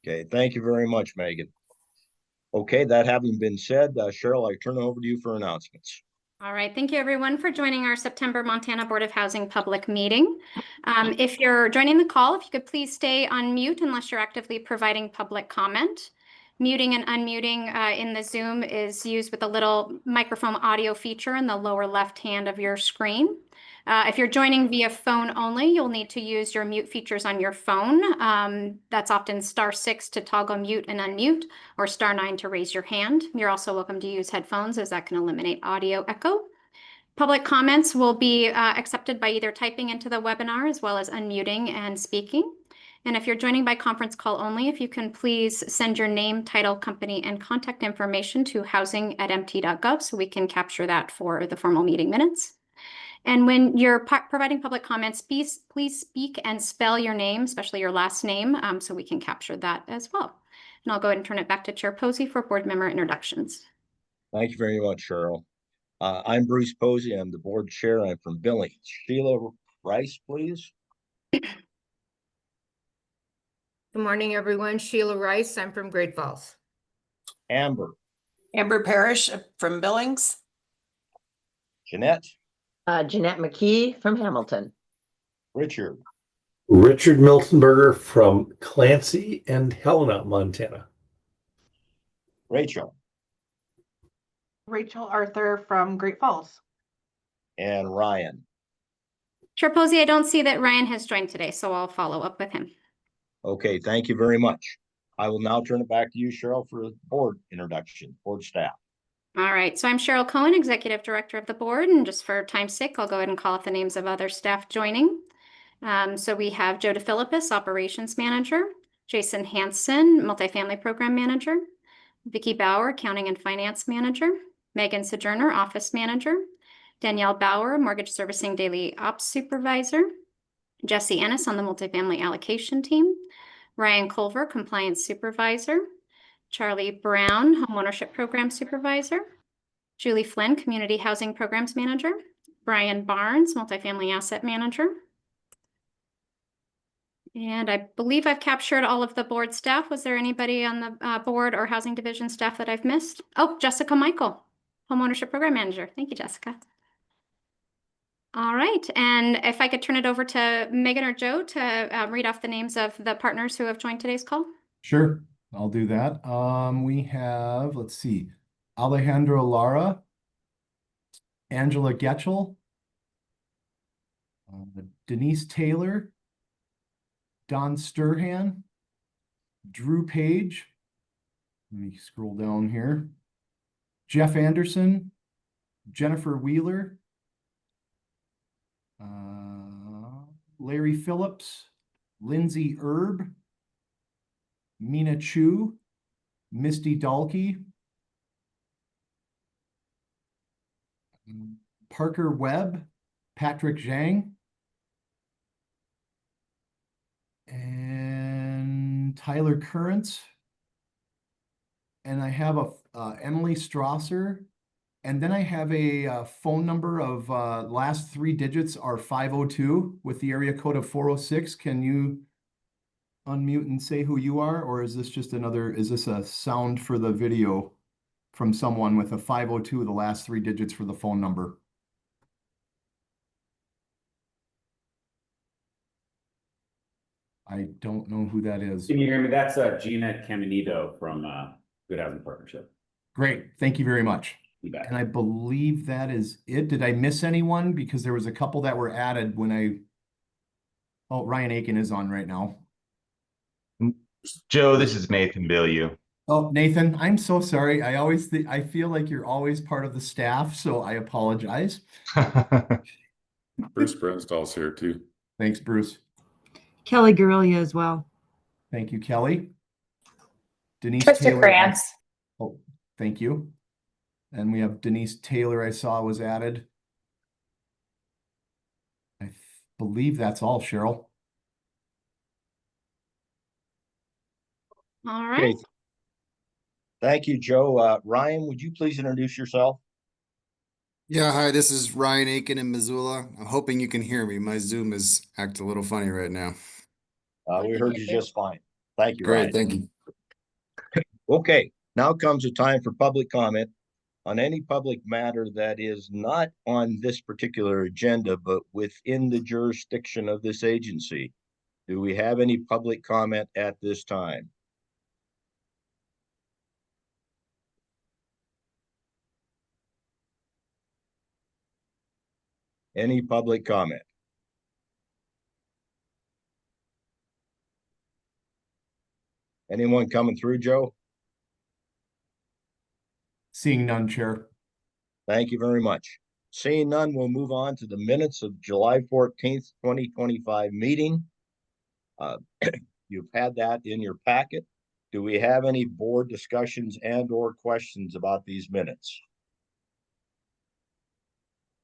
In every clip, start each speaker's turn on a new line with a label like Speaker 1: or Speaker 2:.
Speaker 1: Okay, thank you very much, Megan. Okay, that having been said, Cheryl, I turn it over to you for announcements.
Speaker 2: All right, thank you everyone for joining our September Montana Board of Housing public meeting. If you're joining the call, if you could please stay on mute unless you're actively providing public comment. Muting and unmuting in the Zoom is used with the little microphone audio feature in the lower left hand of your screen. If you're joining via phone only, you'll need to use your mute features on your phone. That's often *6 to toggle mute and unmute, or *9 to raise your hand. You're also welcome to use headphones, as that can eliminate audio echo. Public comments will be accepted by either typing into the webinar as well as unmuting and speaking. And if you're joining by conference call only, if you can please send your name, title, company, and contact information to housing@mt.gov so we can capture that for the formal meeting minutes. And when you're providing public comments, please speak and spell your name, especially your last name, so we can capture that as well. And I'll go ahead and turn it back to Chair Posey for board member introductions.
Speaker 1: Thank you very much, Cheryl. I'm Bruce Posey. I'm the board chair. I'm from Billings. Sheila Rice, please.
Speaker 3: Good morning, everyone. Sheila Rice. I'm from Great Falls.
Speaker 1: Amber.
Speaker 4: Amber Parrish from Billings.
Speaker 1: Jeanette.
Speaker 5: Jeanette McKee from Hamilton.
Speaker 1: Richard.
Speaker 6: Richard Miltonberger from Clancy and Helena, Montana.
Speaker 1: Rachel.
Speaker 7: Rachel Arthur from Great Falls.
Speaker 1: And Ryan.
Speaker 2: Chair Posey, I don't see that Ryan has joined today, so I'll follow up with him.
Speaker 1: Okay, thank you very much. I will now turn it back to you, Cheryl, for board introduction, board staff.
Speaker 2: All right, so I'm Cheryl Cohen, Executive Director of the board, and just for time's sake, I'll go ahead and call out the names of other staff joining. So we have Joe DeFilippis, Operations Manager, Jason Hansen, Multifamily Program Manager, Vicki Bauer, Accounting and Finance Manager, Megan Sojourner, Office Manager, Danielle Bauer, Mortgage Servicing Daily Ops Supervisor, Jesse Ennis on the Multifamily Allocation Team, Ryan Culver, Compliance Supervisor, Charlie Brown, Homeownership Program Supervisor, Julie Flynn, Community Housing Programs Manager, Brian Barnes, Multifamily Asset Manager. And I believe I've captured all of the board staff. Was there anybody on the board or housing division staff that I've missed? Oh, Jessica Michael, Homeownership Program Manager. Thank you, Jessica. All right, and if I could turn it over to Megan or Joe to read off the names of the partners who have joined today's call.
Speaker 8: Sure, I'll do that. We have, let's see, Alejandro Lara, Angela Getchell, Denise Taylor, Don Sturhan, Drew Page, let me scroll down here, Jeff Anderson, Jennifer Wheeler, Larry Phillips, Lindsay Erb, Mina Chu, Misty Dalkey, Parker Webb, Patrick Zhang, and Tyler Currents. And I have Emily Strasser. And then I have a phone number of last 3 digits are 502 with the area code of 406. Can you unmute and say who you are? Or is this just is this a sound for the video from someone with a 502, the last 3 digits for the phone number? I don't know who that is.
Speaker 9: Can you hear me? That's Gina Caminito from Good Housing Partnership.
Speaker 8: Great, thank you very much.
Speaker 9: You bet.
Speaker 8: And I believe that is it. Did I miss anyone? Because there was a couple that were added when oh, Ryan Aiken is on right now.
Speaker 10: Joe, this is Nathan Billieu.
Speaker 8: Oh, Nathan, I'm so sorry. I feel like you're always part of the staff, so I apologize.
Speaker 11: Bruce Brenstall's here too.
Speaker 8: Thanks, Bruce.
Speaker 7: Kelly Guerrilla as well.
Speaker 8: Thank you, Kelly. Denise
Speaker 4: Twister
Speaker 8: Taylor.
Speaker 4: Krantz.
Speaker 8: Oh, thank you. And we have Denise Taylor, I saw was added. I believe that's all, Cheryl.
Speaker 2: All right.
Speaker 1: Okay. Thank you, Joe. Ryan, would you please introduce yourself?
Speaker 12: Yeah, hi, this is Ryan Aiken in Missoula. I'm hoping you can hear me. My Zoom is acting a little funny right now.
Speaker 1: We heard you just fine. Thank you,
Speaker 12: Great,
Speaker 1: Ryan.
Speaker 12: thank you.
Speaker 1: Okay, now comes a time for public comment on any public matter that is not on this particular agenda, but within the jurisdiction of this agency. Do we have any public comment at this time? Any public comment? Anyone coming through, Joe?
Speaker 8: Seeing none, Chair.
Speaker 1: Thank you very much. Seeing none, we'll move on to the minutes of July 14th, 2025 meeting. You've had that in your packet. Do we have any board discussions and or questions about these minutes?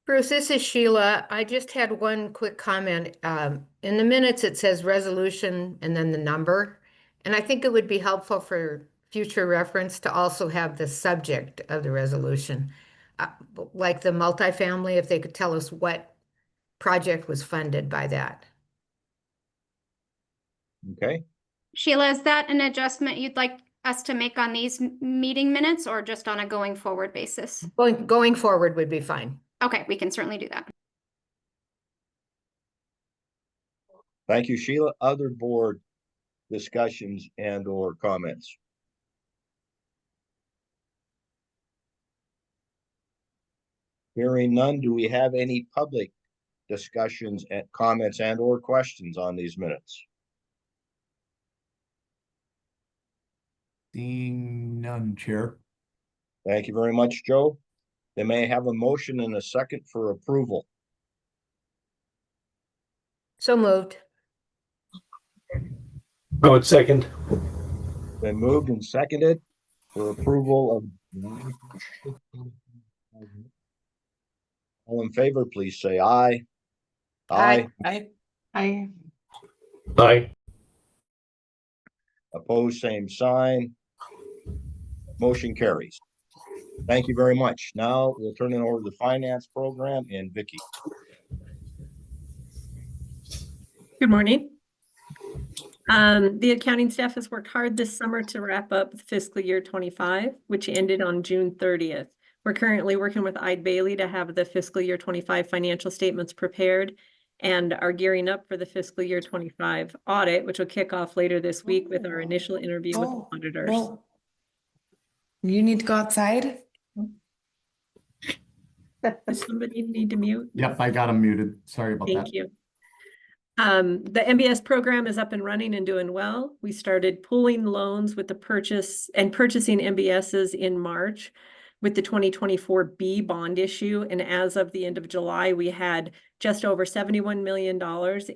Speaker 3: Bruce, this is Sheila. I just had one quick comment. In the minutes, it says resolution and then the number. And I think it would be helpful for future reference to also have the subject of the resolution. Like the multifamily, if they could tell us what project was funded by that.
Speaker 1: Okay,
Speaker 2: Sheila, is that an adjustment you'd like us to make on these meeting minutes or just on a going forward basis?
Speaker 3: Going forward would be fine.
Speaker 2: Okay, we can certainly do that.
Speaker 1: thank you, Sheila. Other board discussions and or comments? Hearing none, do we have any public discussions and comments and or questions on these minutes?
Speaker 8: Seeing none, Chair.
Speaker 1: Thank you very much, Joe. They may have a motion and a second for approval.
Speaker 3: So moved.
Speaker 6: I would second.
Speaker 1: Been moved and seconded for approval of. All in favor, please say aye. Aye.
Speaker 4: I,
Speaker 7: I,
Speaker 6: Aye.
Speaker 1: Opposed, same sign. Motion carries. Thank you very much. Now we'll turn it over to the finance program and Vicky.
Speaker 10: Good morning. The accounting staff has worked hard this summer to wrap up fiscal year 25, which ended on June 30th. We're currently working with Eide Bailey to have the fiscal year 25 financial statements prepared and are gearing up for the fiscal year 25 audit, which will kick off later this week with our initial interview with the auditors.
Speaker 11: You need to go outside?
Speaker 10: Does somebody need to mute?
Speaker 8: Yep, I got him muted. Sorry about that.
Speaker 10: Thank you. The MBS program is up and running and doing well. We started pooling loans with the purchasing MBSs in March with the 2024 B bond issue. And as of the end of July, we had just over $71 million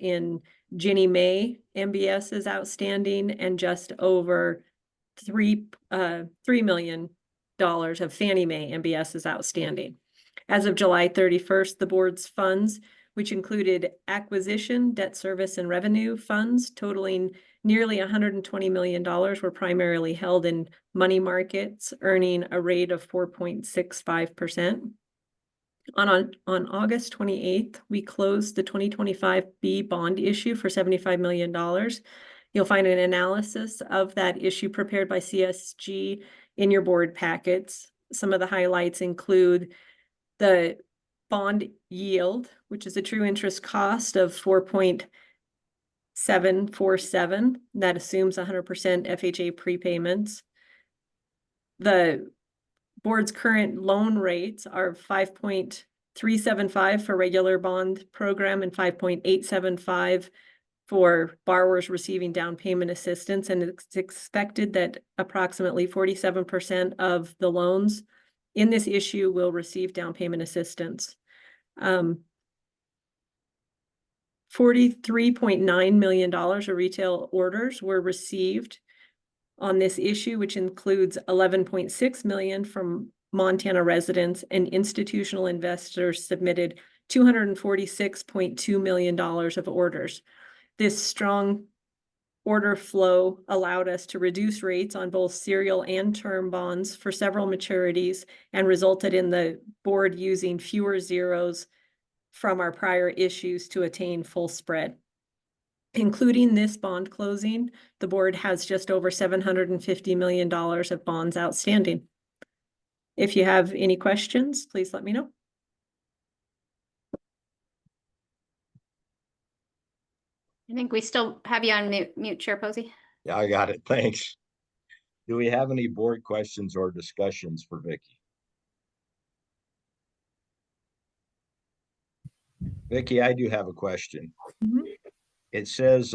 Speaker 10: in Ginnie Mae MBSs outstanding and just over $3 million of Fannie Mae MBSs outstanding. As of July 31st, the board's funds, which included acquisition, debt service, and revenue funds totaling nearly $120 million, were primarily held in money markets, earning a rate of 4.65%. On August 28th, we closed the 2025 B bond issue for $75 million. You'll find an analysis of that issue prepared by CSG in your board packets. Some of the highlights include the bond yield, which is a true interest cost of 4.747. That assumes 100% FHA prepayments. The board's current loan rates are 5.375 for regular bond program and 5.875 for borrowers receiving down payment assistance. And it's expected that approximately 47% of the loans in this issue will receive down payment assistance. $43.9 million of retail orders were received on this issue, which includes $11.6 million from Montana residents, and institutional investors submitted $246.2 million of orders. This strong order flow allowed us to reduce rates on both serial and term bonds for several maturities and resulted in the board using fewer zeros from our prior issues to attain full spread. Including this bond closing, the board has just over $750 million of bonds outstanding. If you have any questions, please let me know.
Speaker 2: I think we still have you on mute, Chair Posey.
Speaker 1: Yeah, I got it. Thanks. Do we have any board questions or discussions for Vicky? Vicky, I do have a question. It says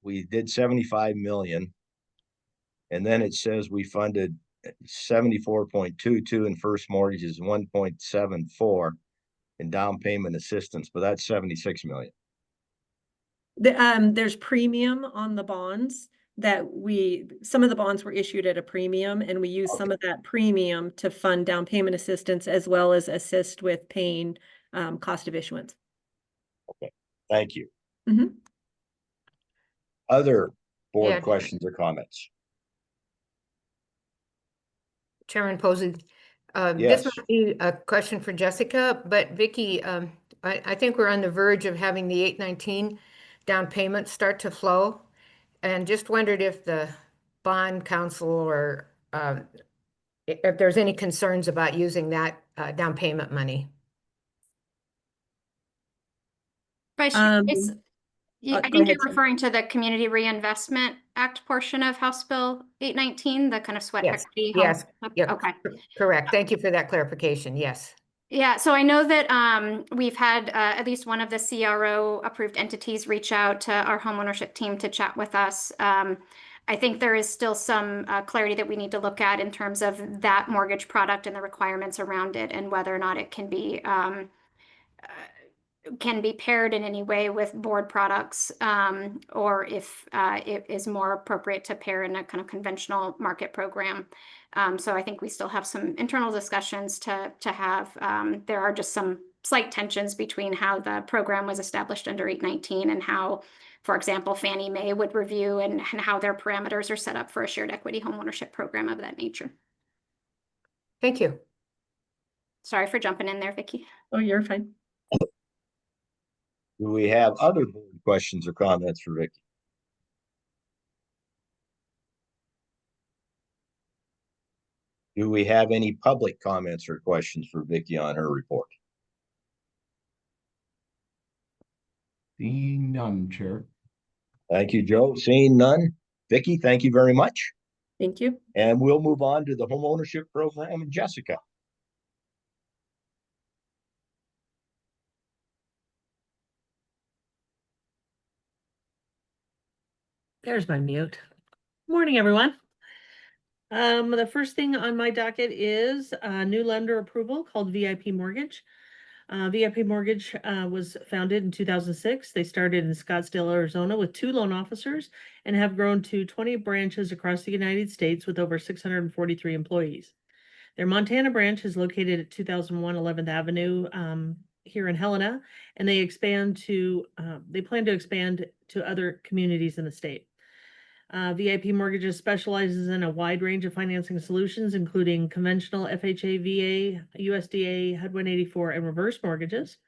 Speaker 1: we did 75 million, and then it says we funded 74.22 in first mortgages, 1.74 in down payment assistance, but that's 76 million.
Speaker 10: There's premium on the bonds that some of the bonds were issued at a premium, and we use some of that premium to fund down payment assistance as well as assist with paying cost of issuance.
Speaker 1: Okay, thank you.
Speaker 10: Mhm.
Speaker 1: Other board
Speaker 3: Yeah.
Speaker 1: questions or comments?
Speaker 3: Chairman Posey,
Speaker 1: Yes.
Speaker 3: this might be a question for Jessica, but Vicky, I think we're on the verge of having the 819 down payments start to flow. And just wondered if the bond council or if there's any concerns about using that down payment money.
Speaker 2: Vice Chair, I
Speaker 10: go
Speaker 2: think
Speaker 10: ahead,
Speaker 2: you're
Speaker 10: Sam.
Speaker 2: referring to the Community Reinvestment Act portion of House Bill 819, the kind of sweat
Speaker 3: Yes,
Speaker 2: equity.
Speaker 3: yes, yep,
Speaker 2: Okay.
Speaker 3: correct. Thank you for that clarification. Yes.
Speaker 2: Yeah, so I know that we've had at least one of the CRO approved entities reach out to our homeownership team to chat with us. I think there is still some clarity that we need to look at in terms of that mortgage product and the requirements around it, and whether or not it can be paired in any way with board products, or if it is more appropriate to pair in a kind of conventional market program. So I think we still have some internal discussions to have. There are just some slight tensions between how the program was established under 819 and how, for example, Fannie Mae would review and how their parameters are set up for a shared equity homeownership program of that nature.
Speaker 3: Thank you.
Speaker 2: Sorry for jumping in there, Vicki.
Speaker 10: Oh, you're fine.
Speaker 1: Do we have other board questions or comments for Vicky? Do we have any public comments or questions for Vicky on her report?
Speaker 8: Seeing none, Chair.
Speaker 1: Thank you, Joe. Seeing none. Vicky, thank you very much.
Speaker 10: Thank you.
Speaker 1: And we'll move on to the homeownership program and Jessica.
Speaker 13: There's my mute. Morning, everyone. The first thing on my docket is a new lender approval called VIP Mortgage. VIP Mortgage was founded in 2006. They started in Scottsdale, Arizona with 2 loan officers and have grown to 20 branches across the United States with over 643 employees. Their Montana branch is located at 2001 11th Avenue here in Helena, and they plan to expand to other communities in the state. VIP Mortgages specializes in a wide range of financing solutions, including conventional FHA, VA, USDA, HUD 184, and reverse mortgages.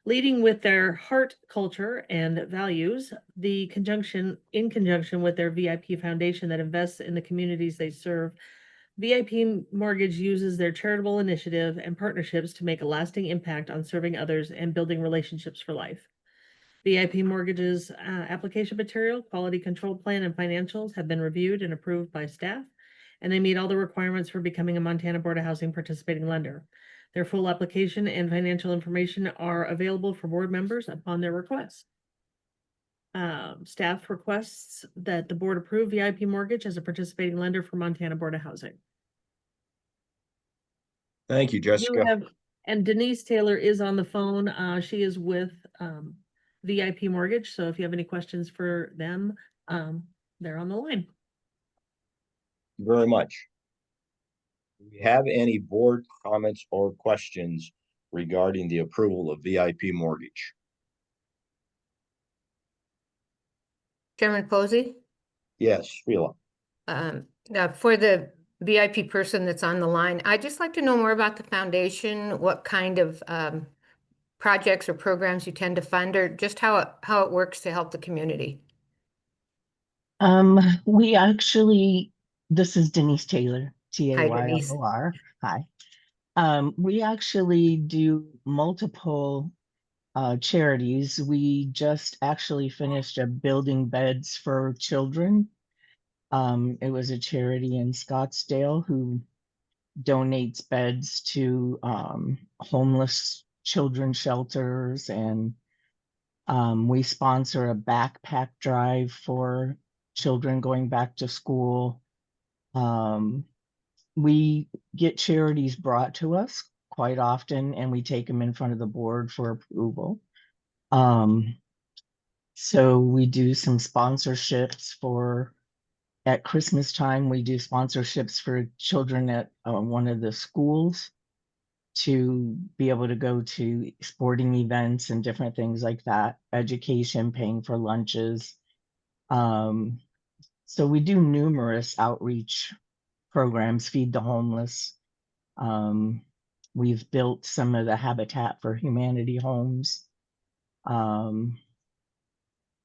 Speaker 13: Leading with their heart, culture, and values, in conjunction with their VIP Foundation that invests in the communities they serve, VIP Mortgage uses their charitable initiative and partnerships to make a lasting impact on serving others and building relationships for life. VIP Mortgage's application material, quality control plan, and financials have been reviewed and approved by staff, and they meet all the requirements for becoming a Montana Board of Housing participating lender. Their full application and financial information are available for board members upon their request. Staff requests that the board approve VIP Mortgage as a participating lender for Montana Board of Housing.
Speaker 1: Thank you, Jessica.
Speaker 13: And Denise Taylor is on the phone. She is with VIP Mortgage. So if you have any questions for them, they're on the line.
Speaker 1: Thank you very much. Do we have any board comments or questions regarding the approval of VIP Mortgage?
Speaker 3: Chairman Posey?
Speaker 1: Yes, Sheila.
Speaker 3: For the VIP person that's on the line, I'd just like to know more about the foundation, what kind of projects or programs you tend to fund, or just how it works to help the community?
Speaker 14: We actually, this is Denise Taylor,
Speaker 3: Hi, Denise.
Speaker 14: Taylor. Hi. We actually do multiple charities. We just actually finished a building beds for children. It was a charity in Scottsdale who donates beds to homeless children shelters, and we sponsor a backpack drive for children going back to school. We get charities brought to us quite often, and we take them in front of the board for approval. So we do some sponsorships at Christmas time. We do sponsorships for children at one of the schools to be able to go to sporting events and different things like that, education, paying for lunches. So we do numerous outreach programs, feed the homeless. We've built some of the Habitat for Humanity homes.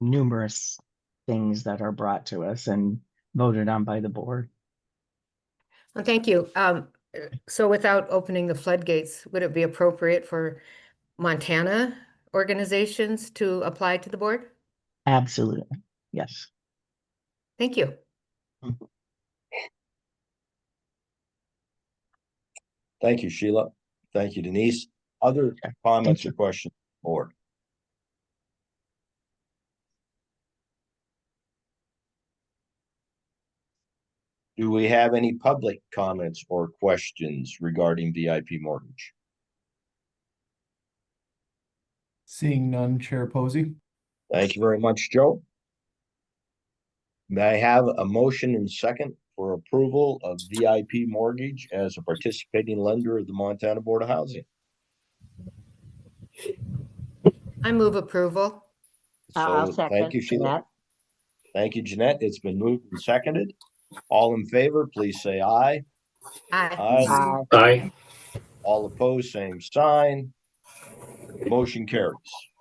Speaker 14: Numerous things that are brought to us and voted on by the board.
Speaker 3: Well, thank you. So without opening the floodgates, would it be appropriate for Montana organizations to apply to the board?
Speaker 14: Absolutely, yes.
Speaker 3: Thank you.
Speaker 1: Thank you, Sheila. Thank you, Denise. Other comments or questions, board? Do we have any public comments or questions regarding VIP mortgage?
Speaker 8: Seeing none, Chair Posey.
Speaker 1: Thank you very much, Joe. May I have a motion and second for approval of VIP mortgage as a participating lender of the Montana Board of Housing?
Speaker 3: I move approval.
Speaker 5: I'll
Speaker 1: So
Speaker 5: second,
Speaker 1: thank you, Sheila.
Speaker 5: Jeanette.
Speaker 1: Thank you, Jeanette. It's been moved and seconded. All in favor, please say aye.
Speaker 3: Aye.
Speaker 1: Aye.
Speaker 6: Aye.
Speaker 1: All opposed, same sign. Motion carries.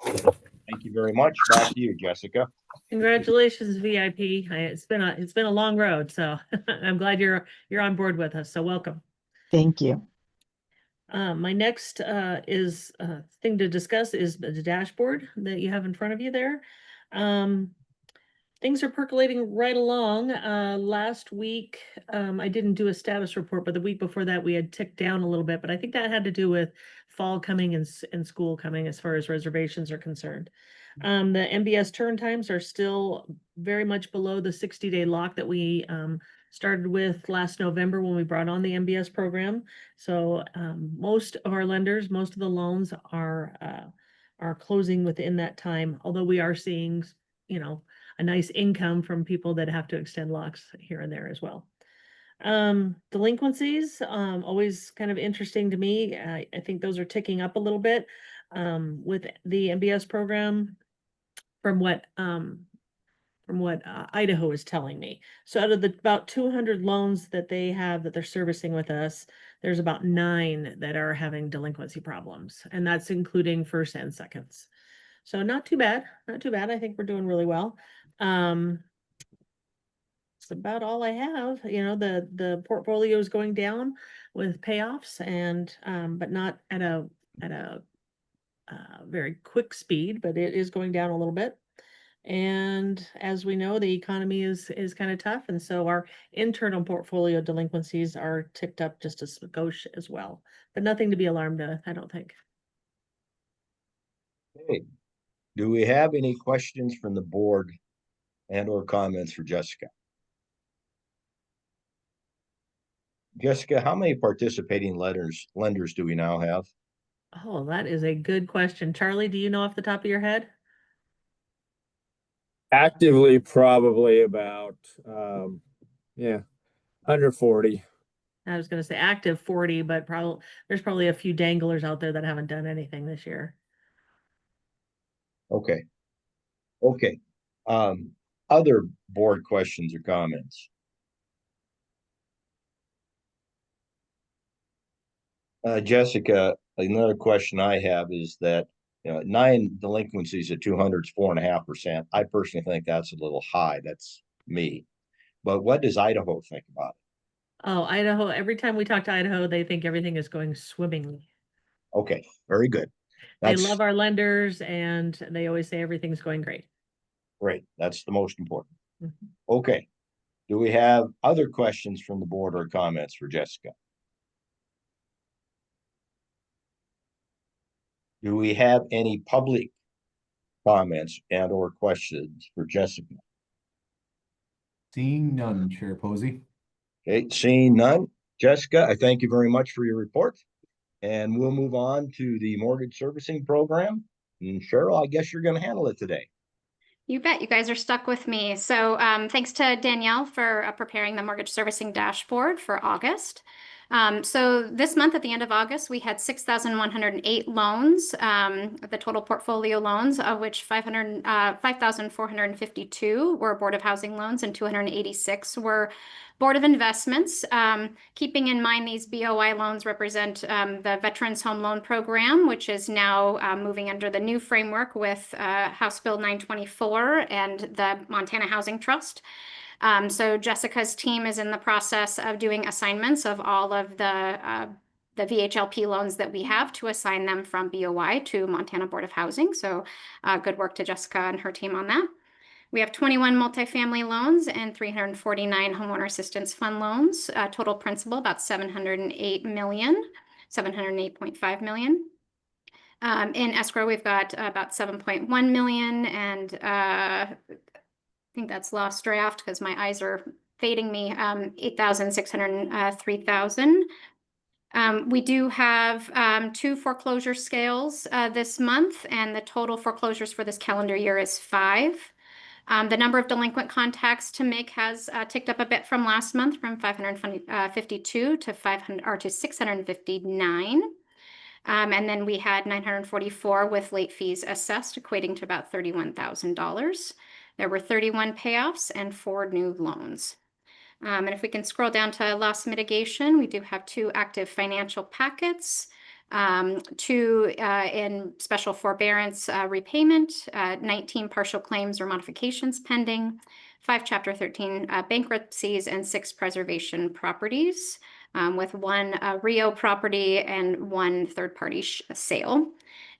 Speaker 1: Thank you very much. Back to you, Jessica.
Speaker 13: Congratulations, VIP. It's been a long road, so I'm glad you're on board with us. So welcome.
Speaker 14: Thank you.
Speaker 13: My next thing to discuss is the dashboard that you have in front of you there. Things are percolating right along. Last week, I didn't do a status report, but the week before that, we had ticked down a little bit, but I think that had to do with fall coming and school coming as far as reservations are concerned. The MBS turn times are still very much below the 60-day lock that we started with last November when we brought on the MBS program. So most of our lenders, most of the loans are closing within that time, although we are seeing, a nice income from people that have to extend locks here and there as well. Delinquencies, always kind of interesting to me. I think those are ticking up a little bit with the MBS program from what Idaho is telling me. So out of the about 200 loans that they have that they're servicing with us, there's about 9 that are having delinquency problems, and that's including first and seconds. So not too bad, not too bad. I think we're doing really well. That's about all I have. The portfolio is going down with payoffs and but not at a very quick speed, but it is going down a little bit. And as we know, the economy is kind of tough, and so our internal portfolio delinquencies are ticked up just a skosh as well, but nothing to be alarmed at, I don't think.
Speaker 1: Okay. Do we have any questions from the board and or comments for Jessica? Jessica, how many participating lenders do we now have?
Speaker 13: Oh, that is a good question. Charlie, do you know off the top of your head?
Speaker 6: Actively, probably about, under 40.
Speaker 13: I was going to say active 40, but there's probably a few danglers out there that haven't done anything this year.
Speaker 1: Okay. Okay. Other board questions or comments? Jessica, another question I have is that 9 delinquencies at 200 is 4.5%. I personally think that's a little high. That's me. But what does Idaho think about it?
Speaker 13: Oh, Idaho, every time we talk to Idaho, they think everything is going swimmingly.
Speaker 1: Okay, very good.
Speaker 13: They
Speaker 1: That's
Speaker 13: love our lenders and they always say everything's going great.
Speaker 1: great. That's the most important.
Speaker 13: Mhm.
Speaker 1: Okay. Do we have other questions from the board or comments for Jessica? Do we have any public comments and or questions for Jessica?
Speaker 8: Seeing none, Chair Posey.
Speaker 1: Okay, seeing none. Jessica, I thank you very much for your report. And we'll move on to the mortgage servicing program. And Cheryl, I guess you're going to handle it today.
Speaker 2: You bet. You guys are stuck with me. So thanks to Danielle for preparing the mortgage servicing dashboard for August. So this month, at the end of August, we had 6,108 loans, the total portfolio loans, of which 5,452 were Board of Housing loans and 286 were Board of Investments. Keeping in mind these BOI loans represent the Veterans Home Loan Program, which is now moving under the new framework with House Bill 924 and the Montana Housing Trust. So Jessica's team is in the process of doing assignments of all of the VHLP loans that we have to assign them from BOI to Montana Board of Housing. So good work to Jessica and her team on that. We have 21 multifamily loans and 349 homeowner assistance fund loans, total principal about 708 million, 708.5 million. In escrow, we've got about 7.1 million, and I think that's lost draft because my eyes are fading me, 8,603,000. We do have 2 foreclosure scales this month, and the total foreclosures for this calendar year is 5. The number of delinquent contacts to make has ticked up a bit from last month, from 552 to 659. And then we had 944 with late fees assessed, equating to about $31,000. There were 31 payoffs and 4 new loans. And if we can scroll down to loss mitigation, we do have 2 active financial packets, 2 in special forbearance repayment, 19 partial claims or modifications pending, 5 Chapter 13 bankruptcies, and 6 preservation properties, with 1 Rio property and 1 third-party sale.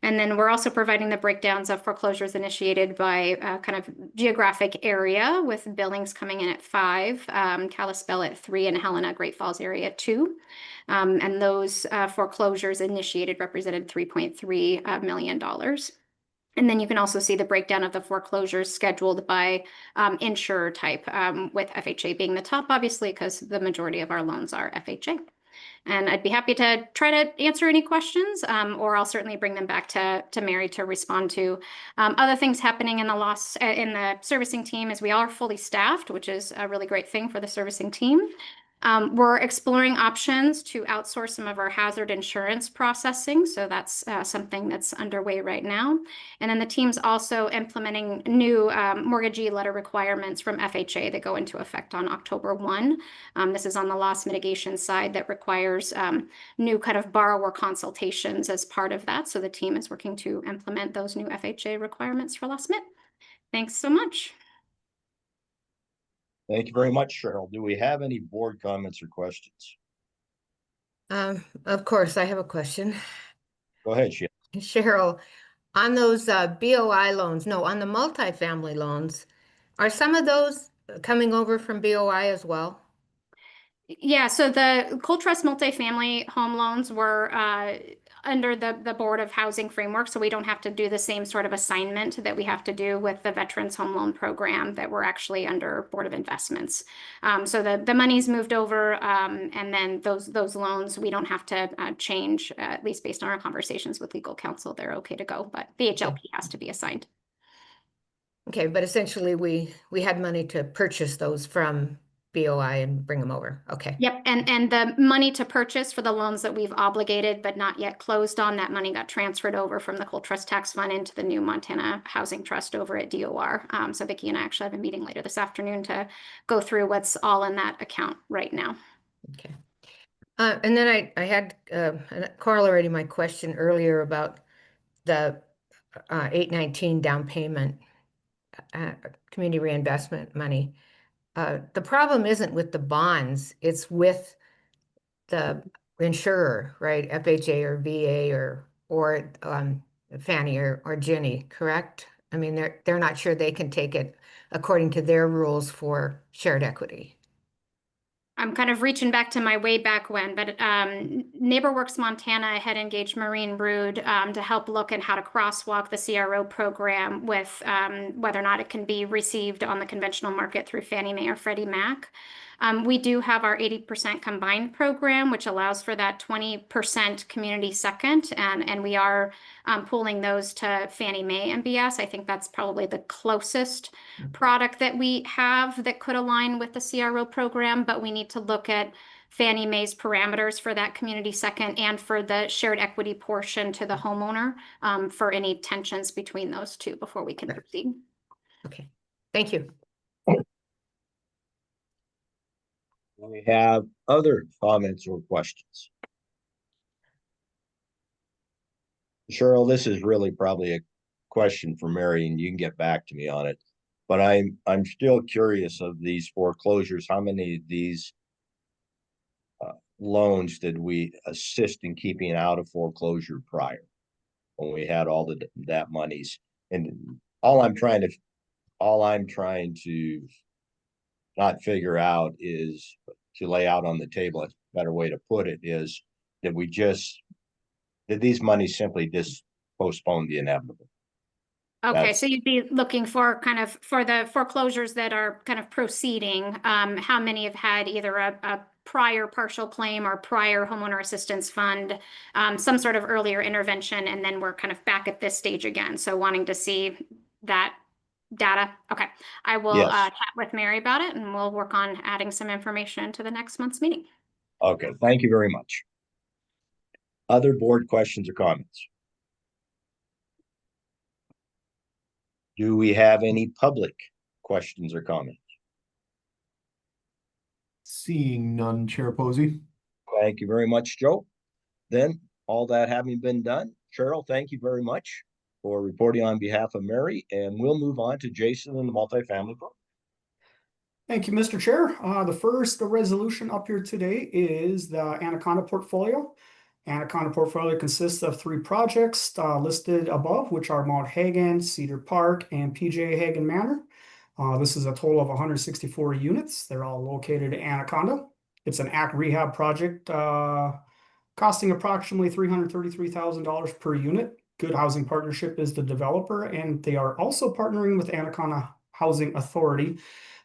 Speaker 2: And then we're also providing the breakdowns of foreclosures initiated by kind of geographic area, with Billings coming in at 5, Kalispell at 3, and Helena, Great Falls area at 2. And those foreclosures initiated represented $3.3 million. And then you can also see the breakdown of the foreclosures scheduled by insurer type, with FHA being the top, obviously, because the majority of our loans are FHA. And I'd be happy to try to answer any questions, or I'll certainly bring them back to Mary to respond to. Other things happening in the servicing team is we are fully staffed, which is a really great thing for the servicing team. We're exploring options to outsource some of our hazard insurance processing. So that's something that's underway right now. And then the team's also implementing new mortgagee letter requirements from FHA that go into effect on October 1. This is on the loss mitigation side that requires new kind of borrower consultations as part of that. So the team is working to implement those new FHA requirements for loss mit. Thanks so much.
Speaker 1: Thank you very much, Cheryl. Do we have any board comments or questions?
Speaker 3: Of course, I have a question.
Speaker 1: Go ahead, Sheila.
Speaker 3: Cheryl, on those BOI loans, no, on the multifamily loans, are some of those coming over from BOI as well?
Speaker 2: Yeah, so the Cold Trust multifamily home loans were under the Board of Housing framework, so we don't have to do the same sort of assignment that we have to do with the Veterans Home Loan Program that we're actually under Board of Investments. So the money's moved over, and then those loans, we don't have to change, at least based on our conversations with legal counsel, they're okay to go, but the HLP has to be assigned.
Speaker 3: Okay, but essentially we had money to purchase those from BOI and bring them over. Okay.
Speaker 2: Yep, and the money to purchase for the loans that we've obligated but not yet closed on, that money got transferred over from the Cold Trust Tax Fund into the new Montana Housing Trust over at DOR. So Vicki and I actually have a meeting later this afternoon to go through what's all in that account right now.
Speaker 3: Okay. And then I had a corollary to my question earlier about the 819 down payment, community reinvestment money. The problem isn't with the bonds, it's with the insurer, right? FHA or VA or Fannie or Ginnie, correct? I mean, they're not sure they can take it according to their rules for shared equity.
Speaker 2: I'm kind of reaching back to my way back when, but NeighborWorks Montana had engaged Maureen Brood to help look at how to crosswalk the CRO program with whether or not it can be received on the conventional market through Fannie Mae or Freddie Mac. We do have our 80% combined program, which allows for that 20% community second, and we are pooling those to Fannie Mae MBS. I think that's probably the closest product that we have that could align with the CRO program, but we need to look at Fannie Mae's parameters for that community second and for the shared equity portion to the homeowner for any tensions between those two before we can proceed.
Speaker 3: Okay, thank you.
Speaker 1: We have other comments or questions. Cheryl, this is really probably a question for Mary, and you can get back to me on it. But I'm still curious of these foreclosures. How many of these loans did we assist in keeping out of foreclosure prior, when we had all that monies? And all I'm trying to not figure out is to lay out on the table. A better way to put it is, did these monies simply just postpone the inevitable?
Speaker 2: Okay, so you'd be looking for kind of for the foreclosures that are kind of proceeding, how many have had either a prior partial claim or prior homeowner assistance fund, some sort of earlier intervention, and then we're kind of back at this stage again. So wanting to see that data. Okay, I will chat with Mary about it, and we'll work on adding some information to the next month's meeting.
Speaker 1: Okay, thank you very much. Other board questions or comments? Do we have any public questions or comments?
Speaker 8: Seeing none, Chair Posey.
Speaker 1: Thank you very much, Joe. Then, all that having been done, Cheryl, thank you very much for reporting on behalf of Mary, and we'll move on to Jason and the multifamily program.
Speaker 15: Thank you, Mr. Chair. The first resolution up here today is the Anaconda portfolio. Anaconda portfolio consists of 3 projects listed above, which are Mount Hagen, Cedar Park, and PJ Hagen Manor. This is a total of 164 units. They're all located in Anaconda. It's an ACT rehab project costing approximately $333,000 per unit. Good Housing Partnership is the developer, and they are also partnering with Anaconda Housing Authority.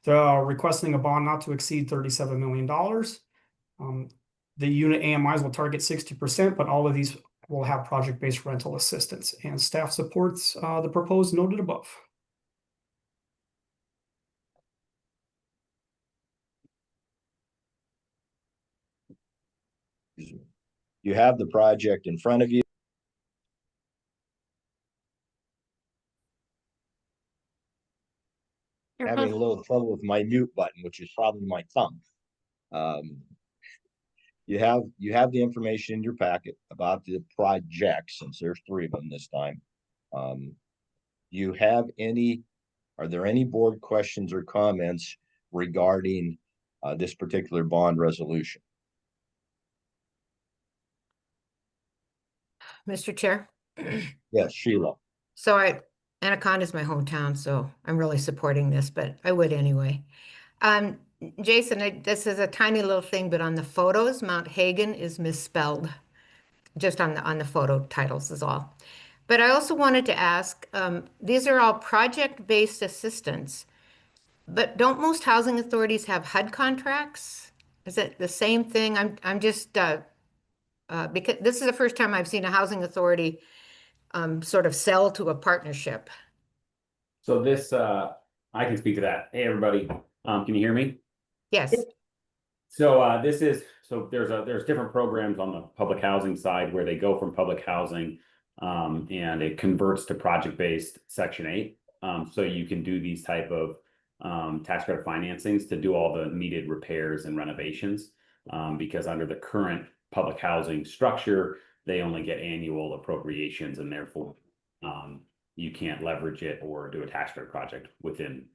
Speaker 15: They're requesting a bond not to exceed $37 million. The unit AMIs will target 60%, but all of these will have project-based rental assistance, and staff supports the proposed noted above.
Speaker 1: You have the project in front of you. Having a little trouble with my mute button, which is probably my thumb. You have the information in your packet about the project, since there's 3 of them this time. Are there any board questions or comments regarding this particular bond resolution?
Speaker 3: Mr. Chair?
Speaker 1: Yes, Sheila.
Speaker 3: So Anaconda is my hometown, so I'm really supporting this, but I would anyway. Jason, this is a tiny little thing, but on the photos, Mount Hagen is misspelled. Just on the photo titles is all. But I also wanted to ask, these are all project-based assistance, but don't most housing authorities have HUD contracts? Is it the same thing? I'm just because this is the first time I've seen a housing authority sort of sell to a partnership.
Speaker 9: So this, I can speak to that. Hey, everybody, can you hear me?
Speaker 3: Yes.
Speaker 9: So there's different programs on the public housing side where they go from public housing and it converts to project-based Section 8. So you can do these type of tax credit financings to do all the needed repairs and renovations because under the current public housing structure, they only get annual appropriations and therefore you can't leverage it or do a tax credit project within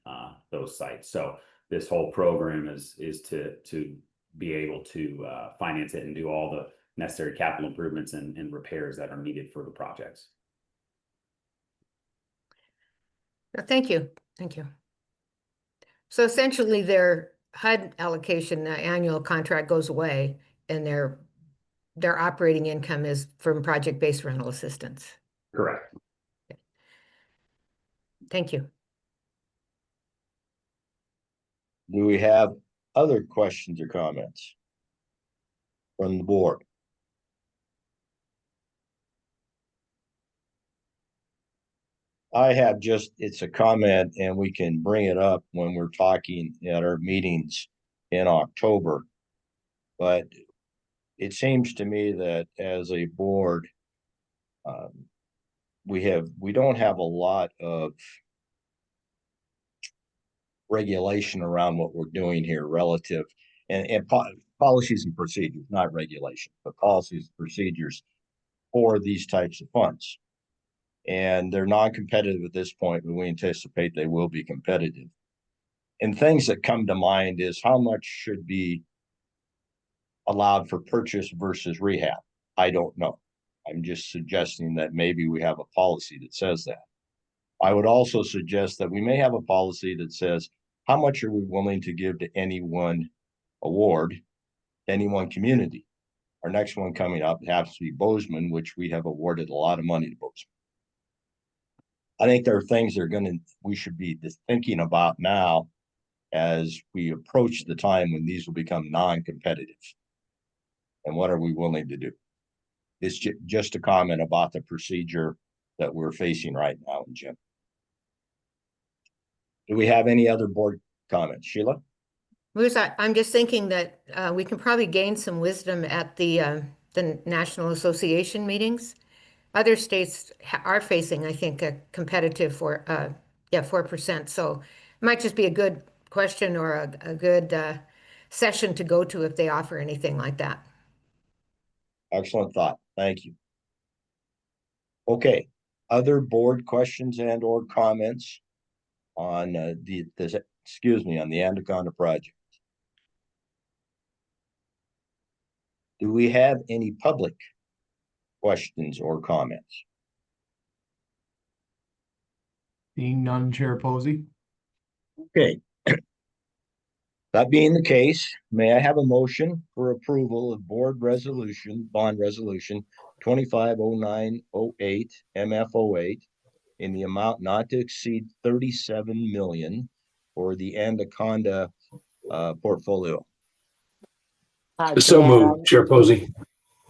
Speaker 9: those sites. So this whole program is to be able to finance it and do all the necessary capital improvements and repairs that are needed for the projects.
Speaker 3: Thank you. Thank you. So essentially their HUD allocation, the annual contract goes away and their operating income is from project-based rental assistance.
Speaker 9: Correct.
Speaker 3: Thank you.
Speaker 1: Do we have other questions or comments from the board? I have just, it's a comment and we can bring it up when we're talking at our meetings in October. But it seems to me that as a board, we don't have a lot of regulation around what we're doing here relative and policies and procedures, not regulation, but policies and procedures for these types of funds. And they're non-competitive at this point, but we anticipate they will be competitive. And things that come to mind is how much should be allowed for purchase versus rehab. I don't know. I'm just suggesting that maybe we have a policy that says that. I would also suggest that we may have a policy that says, how much are we willing to give to any one award, any one community? Our next one coming up has to be Bozeman, which we have awarded a lot of money to Bozeman. I think there are things that we should be thinking about now as we approach the time when these will become non-competitive. And what are we willing to do? It's just a comment about the procedure that we're facing right now in Jim. Do we have any other board comments? Sheila?
Speaker 3: I'm just thinking that we can probably gain some wisdom at the National Association meetings. Other states are facing, I think, a competitive 4%. So it might just be a good question or a good session to go to if they offer anything like that.
Speaker 1: Excellent thought. Thank you. Okay. Other board questions and or comments on the Anaconda project? Do we have any public questions or comments?
Speaker 8: Seeing none, Chair Posey.
Speaker 1: Okay. That being the case, may I have a motion for approval of bond resolution 250908 MF08 in the amount not to exceed 37 million for the Anaconda portfolio?
Speaker 5: So moved,
Speaker 12: Chair Posey.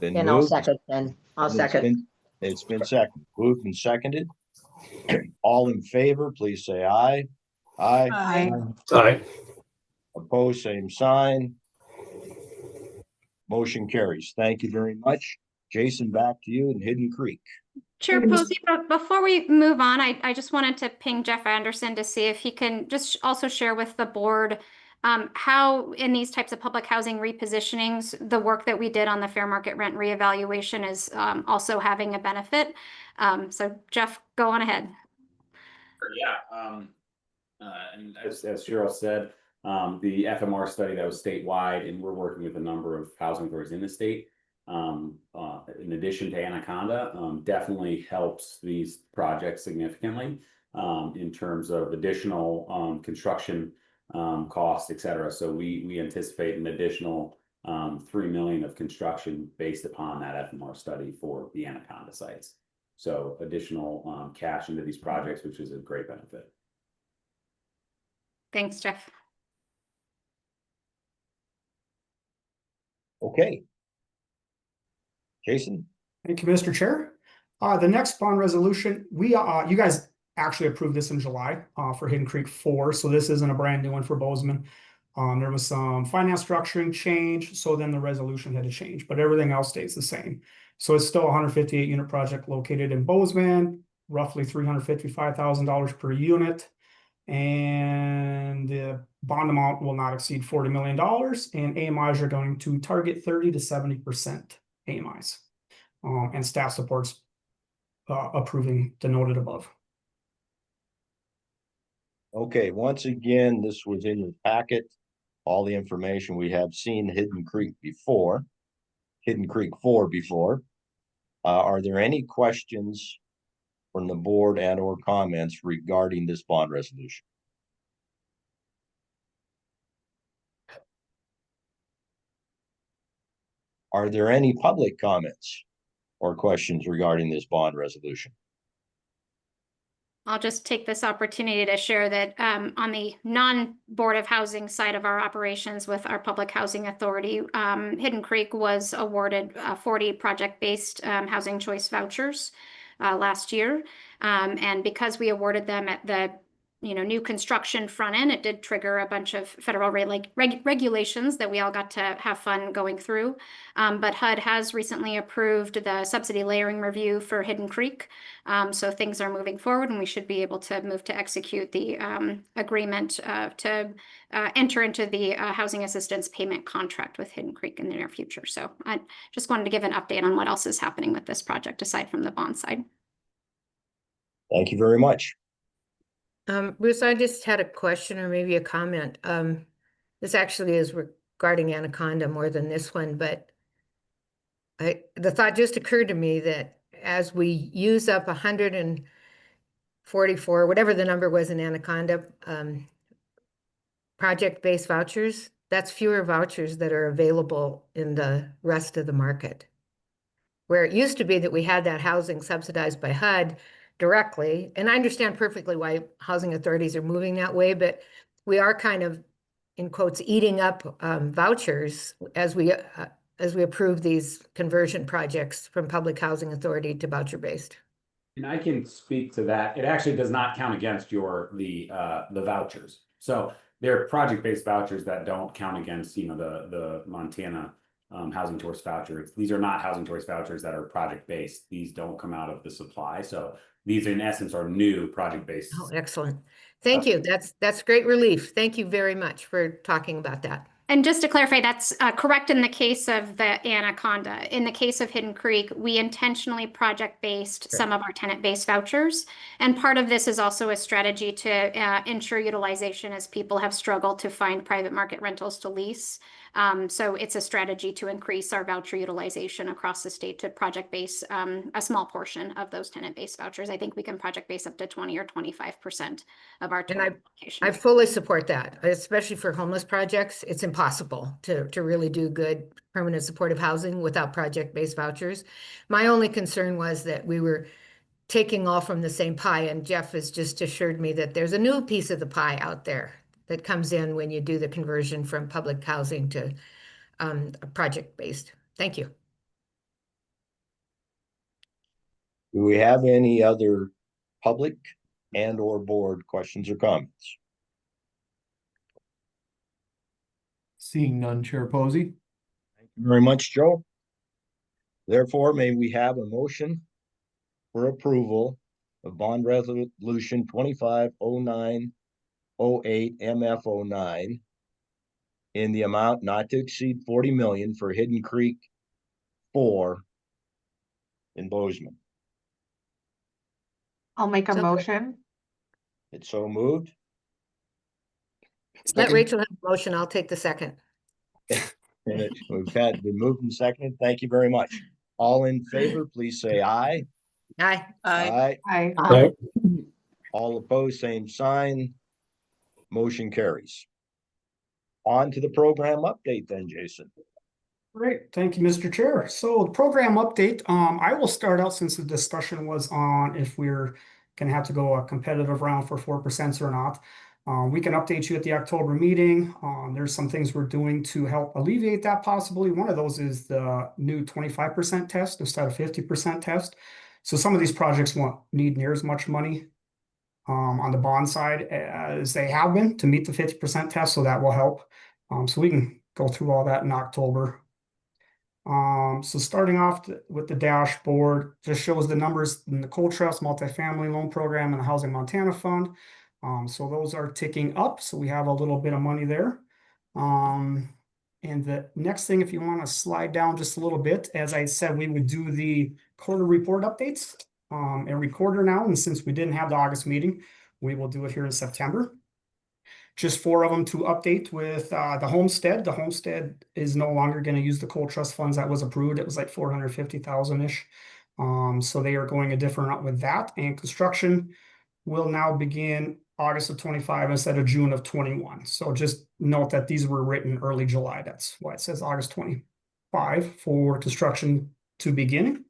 Speaker 1: Been
Speaker 5: And I'll
Speaker 1: moved.
Speaker 5: second then. I'll second.
Speaker 1: It's been seconded. Moved and seconded. All in favor, please say aye. Aye.
Speaker 7: Aye.
Speaker 12: Aye.
Speaker 1: Opposed, same sign. Motion carries. Thank you very much. Jason, back to you in Hidden Creek.
Speaker 2: Chair Posey, before we move on, I just wanted to ping Jeff Anderson to see if he can just also share with the board how in these types of public housing repositionings, the work that we did on the fair market rent reevaluation is also having a benefit. So Jeff, go on ahead.
Speaker 9: Yeah, and as Cheryl said, the FMR study that was statewide, and we're working with a number of housing authorities in the state, in addition to Anaconda, definitely helps these projects significantly in terms of additional construction costs, et cetera. So we anticipate an additional $3 million of construction based upon that FMR study for the Anaconda sites. So additional cash into these projects, which is a great benefit.
Speaker 2: Thanks, Jeff.
Speaker 1: Okay. Jason.
Speaker 15: Thank you, Mr. Chair. The next bond resolution, you guys actually approved this in July for Hidden Creek 4. So this isn't a brand new one for Bozeman. There was some finance structuring change, so then the resolution had to change, but everything else stays the same. So it's still a 158 unit project located in Bozeman, roughly $355,000 per unit. And the bond amount will not exceed $40 million, and AMIs are going to target 30 to 70% AMIs. And staff supports approving the noted above.
Speaker 1: Okay, once again, this was in your packet. All the information. We have seen Hidden Creek 4 before. Are there any questions from the board and or comments regarding this bond resolution? Are there any public comments or questions regarding this bond resolution?
Speaker 2: I'll just take this opportunity to share that on the non-Board of Housing side of our operations with our Public Housing Authority, Hidden Creek was awarded 40 project-based housing choice vouchers last year. And because we awarded them at the new construction front end, it did trigger a bunch of federal regulations that we all got to have fun going through. But HUD has recently approved the subsidy layering review for Hidden Creek. So things are moving forward, and we should be able to move to execute the agreement to enter into the housing assistance payment contract with Hidden Creek in the near future. So I just wanted to give an update on what else is happening with this project aside from the bond side.
Speaker 1: Thank you very much.
Speaker 3: Bruce, I just had a question or maybe a comment. This actually is regarding Anaconda more than this one, but the thought just occurred to me that as we use up 144, whatever the number was in Anaconda, project-based vouchers, that's fewer vouchers that are available in the rest of the market. Where it used to be that we had that housing subsidized by HUD directly, and I understand perfectly why housing authorities are moving that way, but we are kind of, in quotes, eating up vouchers as we approve these conversion projects from Public Housing Authority to voucher-based.
Speaker 9: And I can speak to that. It actually does not count against the vouchers. So they're project-based vouchers that don't count against the Montana housing choice vouchers. These are not housing choice vouchers that are project-based. These don't come out of the supply. So these, in essence, are new project-based.
Speaker 3: Oh, excellent. Thank you. That's great relief. Thank you very much for talking about that.
Speaker 2: And just to clarify, that's correct in the case of the Anaconda. In the case of Hidden Creek, we intentionally project-based some of our tenant-based vouchers. And part of this is also a strategy to ensure utilization as people have struggled to find private market rentals to lease. So it's a strategy to increase our voucher utilization across the state to project-base a small portion of those tenant-based vouchers. I think we can project-base up to 20 or 25% of our total application.
Speaker 3: I fully support that, especially for homeless projects. It's impossible to really do good permanent supportive housing without project-based vouchers. My only concern was that we were taking all from the same pie, and Jeff has just assured me that there's a new piece of the pie out there that comes in when you do the conversion from public housing to project-based. Thank you.
Speaker 1: Do we have any other public and or board questions or comments?
Speaker 8: Seeing none, Chair Posey.
Speaker 1: Thank you very much, Joe. Therefore, may we have a motion for approval of bond resolution 250908 MF09 in the amount not to exceed 40 million for Hidden Creek 4 in Bozeman.
Speaker 7: I'll make a motion.
Speaker 1: It's so moved.
Speaker 3: Let Rachel have the motion. I'll take the second.
Speaker 1: And we've had been moved and seconded. Thank you very much. All in favor, please say aye.
Speaker 3: Aye.
Speaker 1: Aye.
Speaker 7: Aye.
Speaker 6: Aye.
Speaker 1: All opposed, same sign. Motion carries. On to the program update then, Jason.
Speaker 15: Great, thank you, Mr. Chair. So the program update, I will start out since the discussion was on if we're gonna have to go a competitive round for 4% or not. We can update you at the October meeting. There's some things we're doing to help alleviate that possibly. One of those is the new 25% test instead of 50% test. So some of these projects won't need near as much money on the bond side as they have been to meet the 50% test, so that will help. So we can go through all that in October. So starting off with the dashboard, just shows the numbers in the Cold Trust multifamily loan program and the Housing Montana Fund. So those are ticking up, so we have a little bit of money there. And the next thing, if you want to slide down just a little bit, as I said, we would do the quarter report updates every quarter now, and since we didn't have the August meeting, we will do it here in September. just 4 of them to update with the homestead. The homestead is no longer going to use the coal trust funds that was approved. It was like 450,000-ish. So they are going a different route with that. And construction will now begin August of 25 instead of June of 21. So just note that these were written early July. That's why it says August 25 for construction to begin.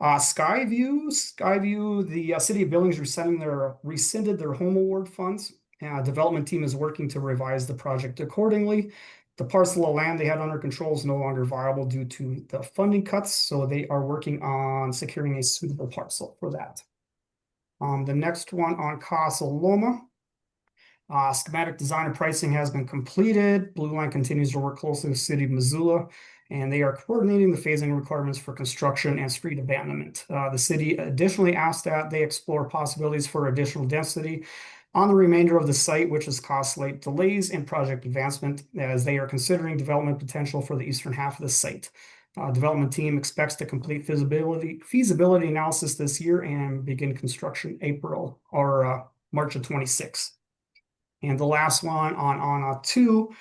Speaker 15: Skyview, the city of Billings rescinded their home award funds. Development team is working to revise the project accordingly. The parcel of land they had under control is no longer viable due to the funding cuts, so they are working on securing a suitable parcel for that. The next one on Casa Loma. Schematic design and pricing has been completed. Blue Line continues to work closely with the city of Missoula, and they are coordinating the phasing requirements for construction and street abandonment. The city additionally asked that they explore possibilities for additional density on the remainder of the site, which has caused slight delays in project advancement as they are considering development potential for the eastern half of the site. Development team expects to complete feasibility analysis this year and begin construction April or March of 26. And the last one on 2,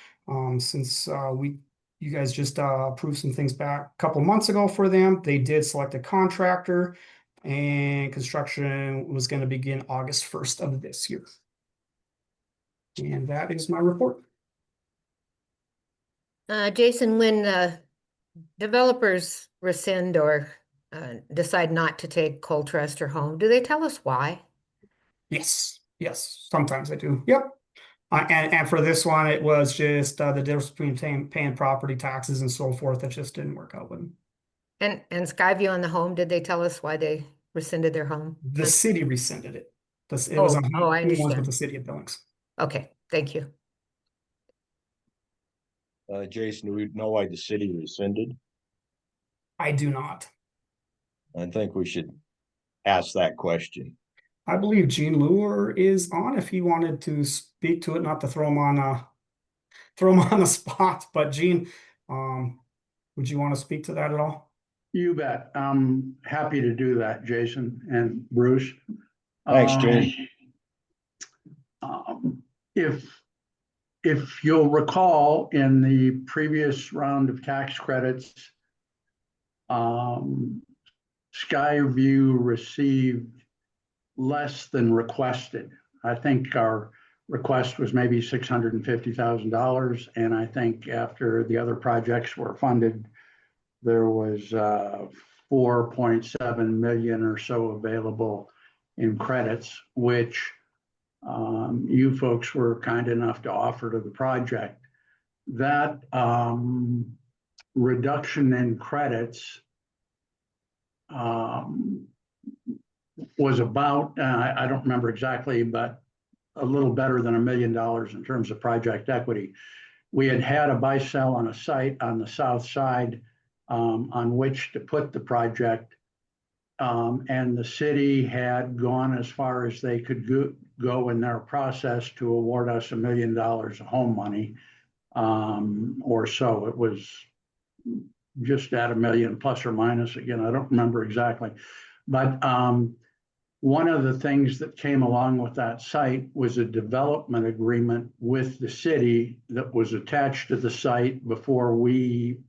Speaker 15: since you guys just approved some things back a couple months ago for them, they did select a contractor, and construction was going to begin August 1st of this year. And that is my report.
Speaker 3: Jason, when developers rescind or decide not to take coal trust or home, do they tell us why?
Speaker 15: Yes, sometimes I do. Yep. And for this one, it was just the difference between paying property taxes and so forth. That just didn't work out with them.
Speaker 3: And Skyview on the home, did they tell us why they rescinded their home?
Speaker 15: The city rescinded it. It was on
Speaker 3: I understand.
Speaker 15: with the city of Billings.
Speaker 3: Okay, thank you.
Speaker 1: Jason, do we know why the city rescinded?
Speaker 15: I do not.
Speaker 1: I think we should ask that question.
Speaker 15: I believe Gene Lure is on if he wanted to speak to it, not to throw him on the spot. But Gene, would you want to speak to that at all?
Speaker 16: You bet. I'm happy to do that, Jason and Bruce.
Speaker 1: Thanks, Gene.
Speaker 16: If you'll recall, in the previous round of tax credits, Skyview received less than requested. I think our request was maybe $650,000, and I think after the other projects were funded, there was 4.7 million or so available in credits, which you folks were kind enough to offer to the project. That reduction in credits was about, I don't remember exactly, but a little better than $1 million in terms of project equity. We had a buy-sell on a site on the south side on which to put the project, and the city had gone as far as they could go in their process to award us $1 million of home money, or so. It was just at $1 million plus or minus. Again, I don't remember exactly, but one of the things that came along with that site was a development agreement with the city that was attached to the site before we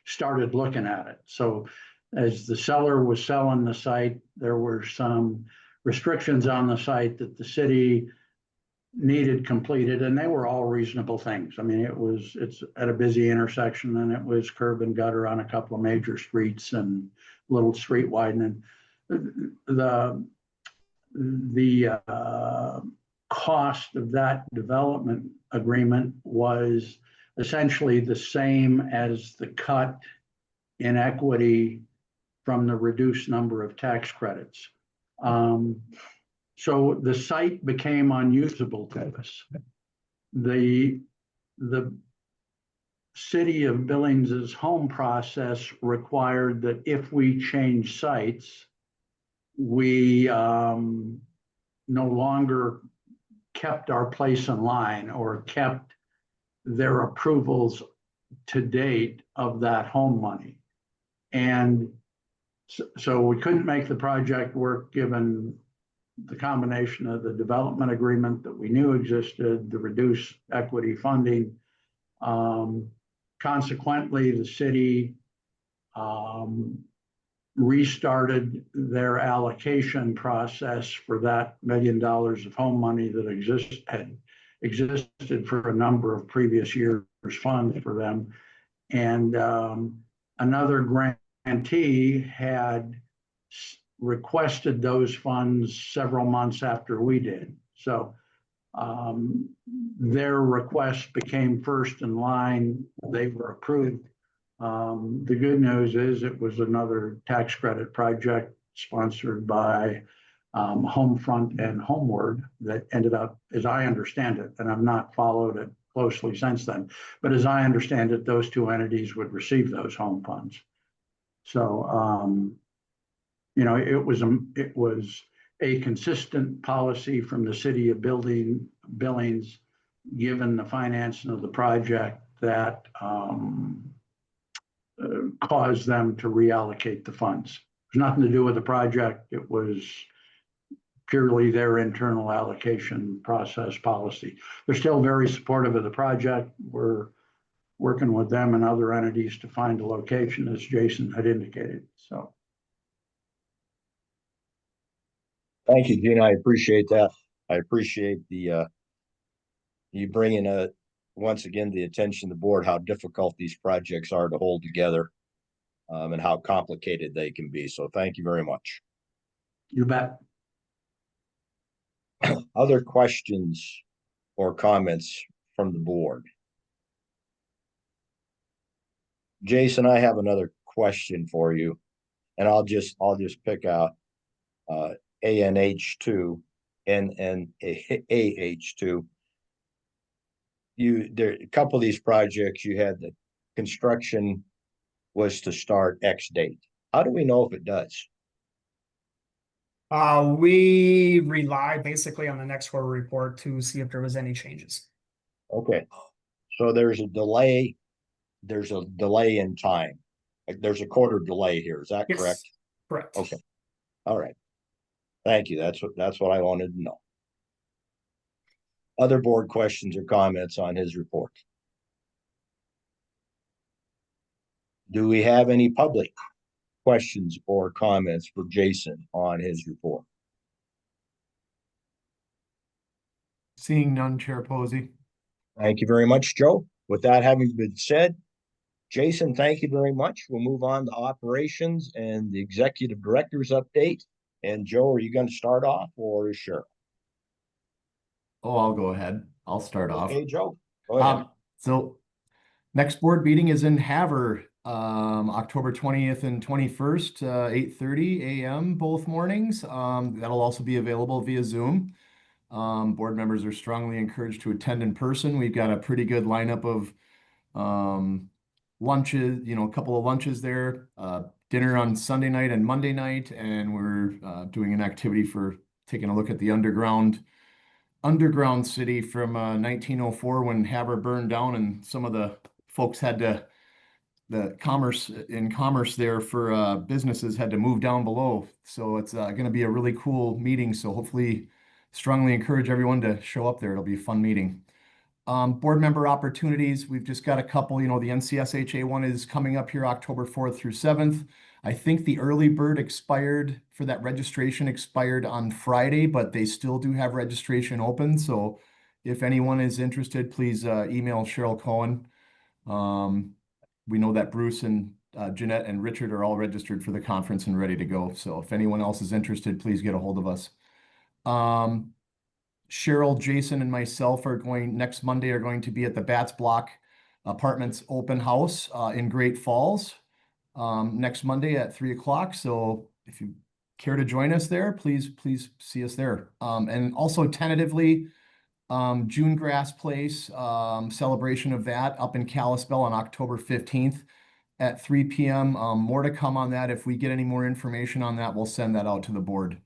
Speaker 16: started looking at it. So as the seller was selling the site, there were some restrictions on the site that the city needed completed, and they were all reasonable things. I mean, it's at a busy intersection, and it was curb and gutter on a couple of major streets and little street widening. The cost of that development agreement was essentially the same as the cut in equity from the reduced number of tax credits. So the site became unusable to us. The city of Billings's home process required that if we change sites, we no longer kept our place in line or kept their approvals to date of that home money. And so we couldn't make the project work given the combination of the development agreement that we knew existed, the reduced equity funding. Consequently, the city restarted their allocation process for that $1 million of home money that had existed for a number of previous years' funds for them. And another grantee had requested those funds several months after we did. So their request became first in line. They were approved. The good news is it was another tax credit project sponsored by Homefront and Homeward that ended up, as I understand it, and I've not followed it closely since then, but as I understand it, those two entities would receive those home funds. So, it was a consistent policy from the city of Billings, given the financing of the project, that caused them to reallocate the funds. There's nothing to do with the project. It was purely their internal allocation process policy. They're still very supportive of the project. We're working with them and other entities to find a location, as Jason had indicated. So.
Speaker 1: Thank you, Gene. I appreciate that. I appreciate the you bringing once again the attention of the board how difficult these projects are to hold together, and how complicated they can be. So thank you very much.
Speaker 16: You bet.
Speaker 1: Other questions or comments from the board? Jason, I have another question for you, and I'll just pick out ANH2 and AH2. A couple of these projects, you had the construction was to start X date. How do we know if it does?
Speaker 15: We rely basically on the next quarter report to see if there was any changes.
Speaker 1: Okay, so there's a delay. There's a delay in time. Like there's a quarter delay here. Is that correct?
Speaker 15: Correct.
Speaker 1: Okay. All right. Thank you. That's what I wanted to know. Other board questions or comments on his report? Do we have any public questions or comments for Jason on his report?
Speaker 8: Seeing none, Chair Posey.
Speaker 1: Thank you very much, Joe. With that having been said, Jason, thank you very much. We'll move on to operations and the executive director's update. And Joe, are you going to start off or is Cheryl?
Speaker 8: Oh, I'll go ahead. I'll start off.
Speaker 1: Okay, Joe, go ahead.
Speaker 8: So next board meeting is in Havre, October 20th and 21st, 8:30 a.m. both mornings. That'll also be available via Zoom. Board members are strongly encouraged to attend in person. We've got a pretty good lineup of lunches, a couple of lunches there, dinner on Sunday night and Monday night, and we're doing an activity for taking a look at the underground city from 1904 when Havre burned down, and some of the folks the commerce there for businesses had to move down below. So it's going to be a really cool meeting. So hopefully, strongly encourage everyone to show up there. It'll be a fun meeting. Board member opportunities. We've just got a couple, the NCSHA one is coming up here October 4th through 7th. I think the early bird expired for that registration expired on Friday, but they still do have registration open. So if anyone is interested, please email Cheryl Cohen. We know that Bruce and Jeanette and Richard are all registered for the conference and ready to go. So if anyone else is interested, please get a hold of us. Cheryl, Jason, and myself next Monday are going to be at the Bats Block Apartments open house in Great Falls next Monday at 3 o'clock. So if you care to join us there, please see us there. And also tentatively, June Grass Place celebration of that up in Kalispell on October 15th at 3 p.m. More to come on that. If we get any more information on that, we'll send that out to the board.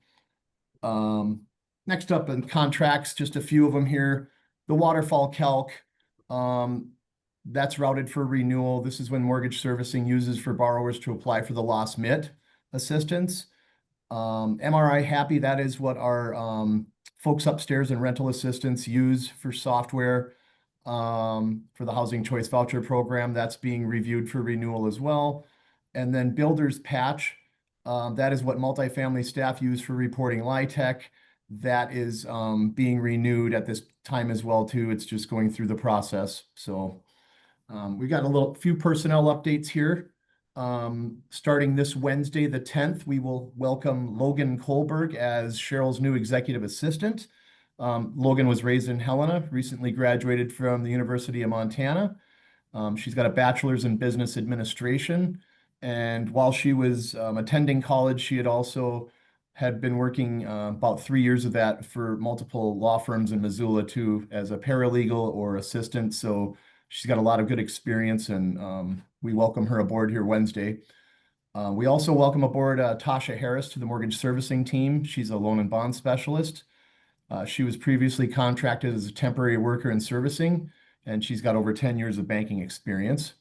Speaker 8: Next up in contracts, just a few of them here. The Waterfall Calc, that's routed for renewal. This is when mortgage servicing uses for borrowers to apply for the lost MIT assistance. MRI Happy, that is what our folks upstairs and rental assistants use for software for the Housing Choice Voucher Program. That's being reviewed for renewal as well. And then Builder's Patch, that is what multifamily staff use for reporting LIHTC. That is being renewed at this time as well too. It's just going through the process. So we got a few personnel updates here. Starting this Wednesday, the 10th, we will welcome Logan Kohlberg as Cheryl's new executive assistant. Logan was raised in Helena, recently graduated from the University of Montana. She's got a bachelor's in business administration. And while she was attending college, she had been working about 3 years of that for multiple law firms in Missoula too, as a paralegal or assistant. So she's got a lot of good experience, and we welcome her aboard here Wednesday. We also welcome aboard Tasha Harris to the mortgage servicing team. She's a loan and bond specialist. She was previously contracted as a temporary worker in servicing, and she's got over 10 years of banking experience.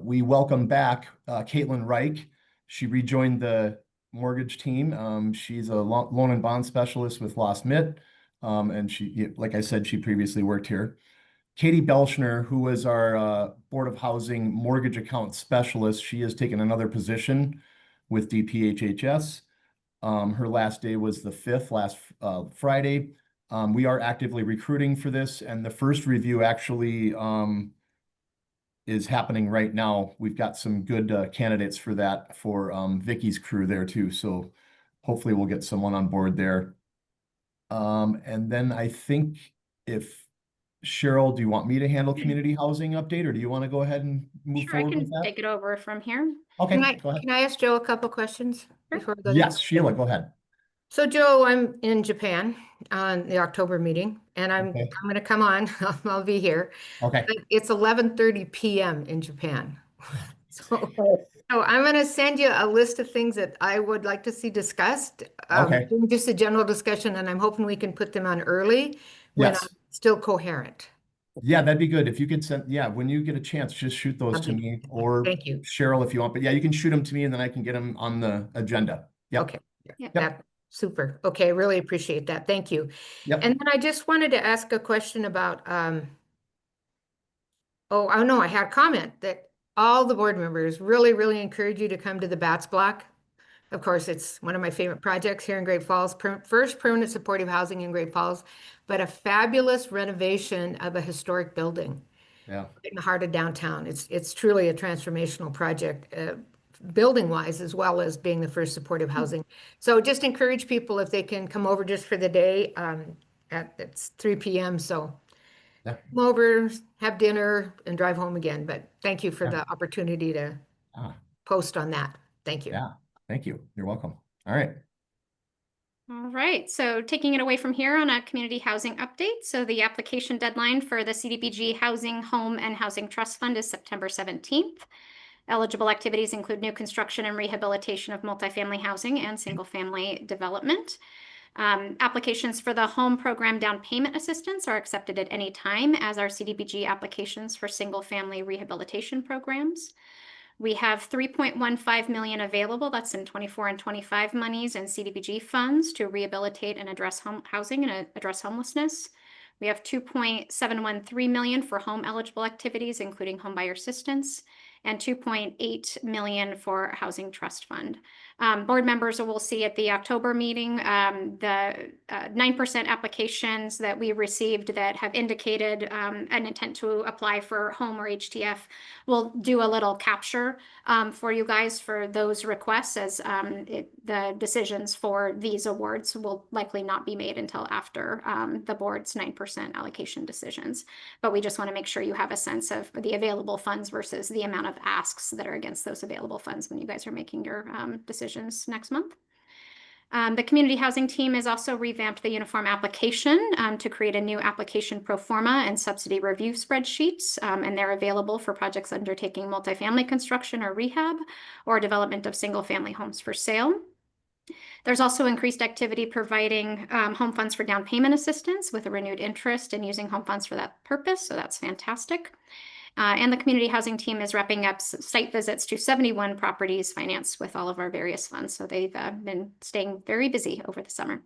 Speaker 8: We welcome back Caitlin Reich. She rejoined the mortgage team. She's a loan and bond specialist with Lost Mitt, and she, like I said, she previously worked here. Katie Belschner, who was our Board of Housing mortgage account specialist, she has taken another position with DPHHS. Her last day was the 5th, last Friday. We are actively recruiting for this, and the first review actually is happening right now. We've got some good candidates for that for Vicky's crew there too. So hopefully we'll get someone on board there. And then I think Cheryl, do you want me to handle community housing update, or do you want to go ahead and move
Speaker 2: Sure, I
Speaker 8: forward with
Speaker 2: can
Speaker 8: that?
Speaker 2: take it over from here.
Speaker 8: Okay,
Speaker 3: Go ahead. Can I ask Joe a couple questions before we go?
Speaker 8: Yes, Sheila, go ahead.
Speaker 3: So Joe, I'm in Japan on the October meeting, and I'm going to come on. I'll be here.
Speaker 8: Okay.
Speaker 3: But it's 11:30 p.m. in Japan. So I'm going to send you a list of things that I would like to see discussed. Just a general discussion, and I'm hoping we can put them on early when I'm still coherent.
Speaker 8: Yeah, that'd be good. If you could send, when you get a chance, just shoot those to me, or
Speaker 3: Thank you,
Speaker 8: Cheryl, if you want. But yeah, you can shoot them to me, and then I can get them on the agenda. Yep.
Speaker 3: Okay. Yep. Super. Okay, really appreciate that. Thank you.
Speaker 8: Yep.
Speaker 3: And then I just wanted to ask a question about, I know I had a comment that all the board members really, really encourage you to come to the BATS block. Of course, it's one of my favorite projects here in Great Falls, first permanent supportive housing in Great Falls, but a fabulous renovation of a historic building.
Speaker 8: Yeah.
Speaker 3: In the heart of downtown. It's truly a transformational project, building wise, as well as being the first supportive housing. So just encourage people if they can come over just for the day. It's 3 p.m. So come over, have dinner, and drive home again. But thank you for the opportunity to post on that. Thank you.
Speaker 8: Yeah, thank you. You're welcome. All right.
Speaker 2: All right, so taking it away from here on a community housing update. So the application deadline for the CDBG Housing, Home, and Housing Trust Fund is September 17th. Eligible activities include new construction and rehabilitation of multifamily housing and single-family development. Applications for the home program down payment assistance are accepted at any time, as are CDBG applications for single-family rehabilitation programs. We have 3.15 million available. That's in 24 and 25 monies and CDBG funds to rehabilitate and address housing and address homelessness. We have 2.713 million for home eligible activities, including homebuyer assistance, and 2.8 million for housing trust fund. Board members will see at the October meeting the 9% applications that we received that have indicated an intent to apply for home or HTF. We'll do a little capture for you guys for those requests, as the decisions for these awards will likely not be made until after the board's 9% allocation decisions. But we just want to make sure you have a sense of the available funds versus the amount of asks that are against those available funds when you guys are making your decisions next month. The community housing team has also revamped the uniform application to create a new application pro forma and subsidy review spreadsheets, and they're available for projects undertaking multifamily construction or rehab or development of single family homes for sale. There's also increased activity providing home funds for down payment assistance with a renewed interest in using home funds for that purpose. So that's fantastic. And the community housing team is wrapping up site visits to 71 properties financed with all of our various funds. So they've been staying very busy over the summer.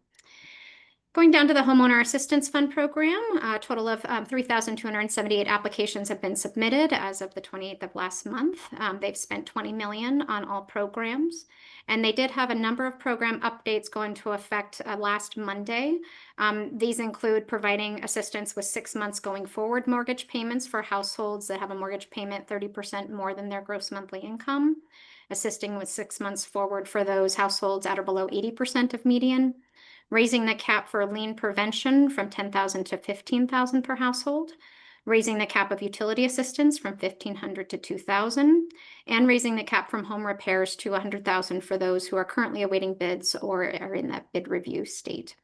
Speaker 2: Going down to the Homeowner Assistance Fund program, a total of 3,278 applications have been submitted as of the 28th of last month. They've spent $20 million on all programs, and they did have a number of program updates go into effect last Monday. These include providing assistance with 6 months going forward mortgage payments for households that have a mortgage payment 30% more than their gross monthly income, assisting with 6 months forward for those households at or below 80% of median, raising the cap for lien prevention from $10,000 to $15,000 per household, raising the cap of utility assistance from $1,500 to $2,000, and raising the cap from home repairs to $100,000 for those who are currently awaiting bids or are in that bid review state.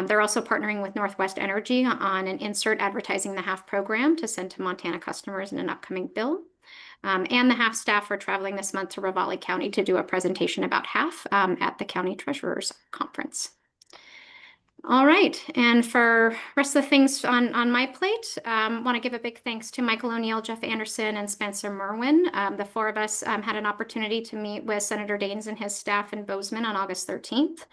Speaker 2: They're also partnering with Northwest Energy on an insert advertising the HAF program to send to Montana customers in an upcoming bill. And the HAF staff are traveling this month to Ravalli County to do a presentation about HAF at the County Treasurer's Conference. All right, and for rest of the things on my plate, want to give a big thanks to Michael O'Neill, Jeff Anderson, and Spencer Merwin. The four of us had an opportunity to meet with Senator Daines and his staff in Bozeman on August 13th.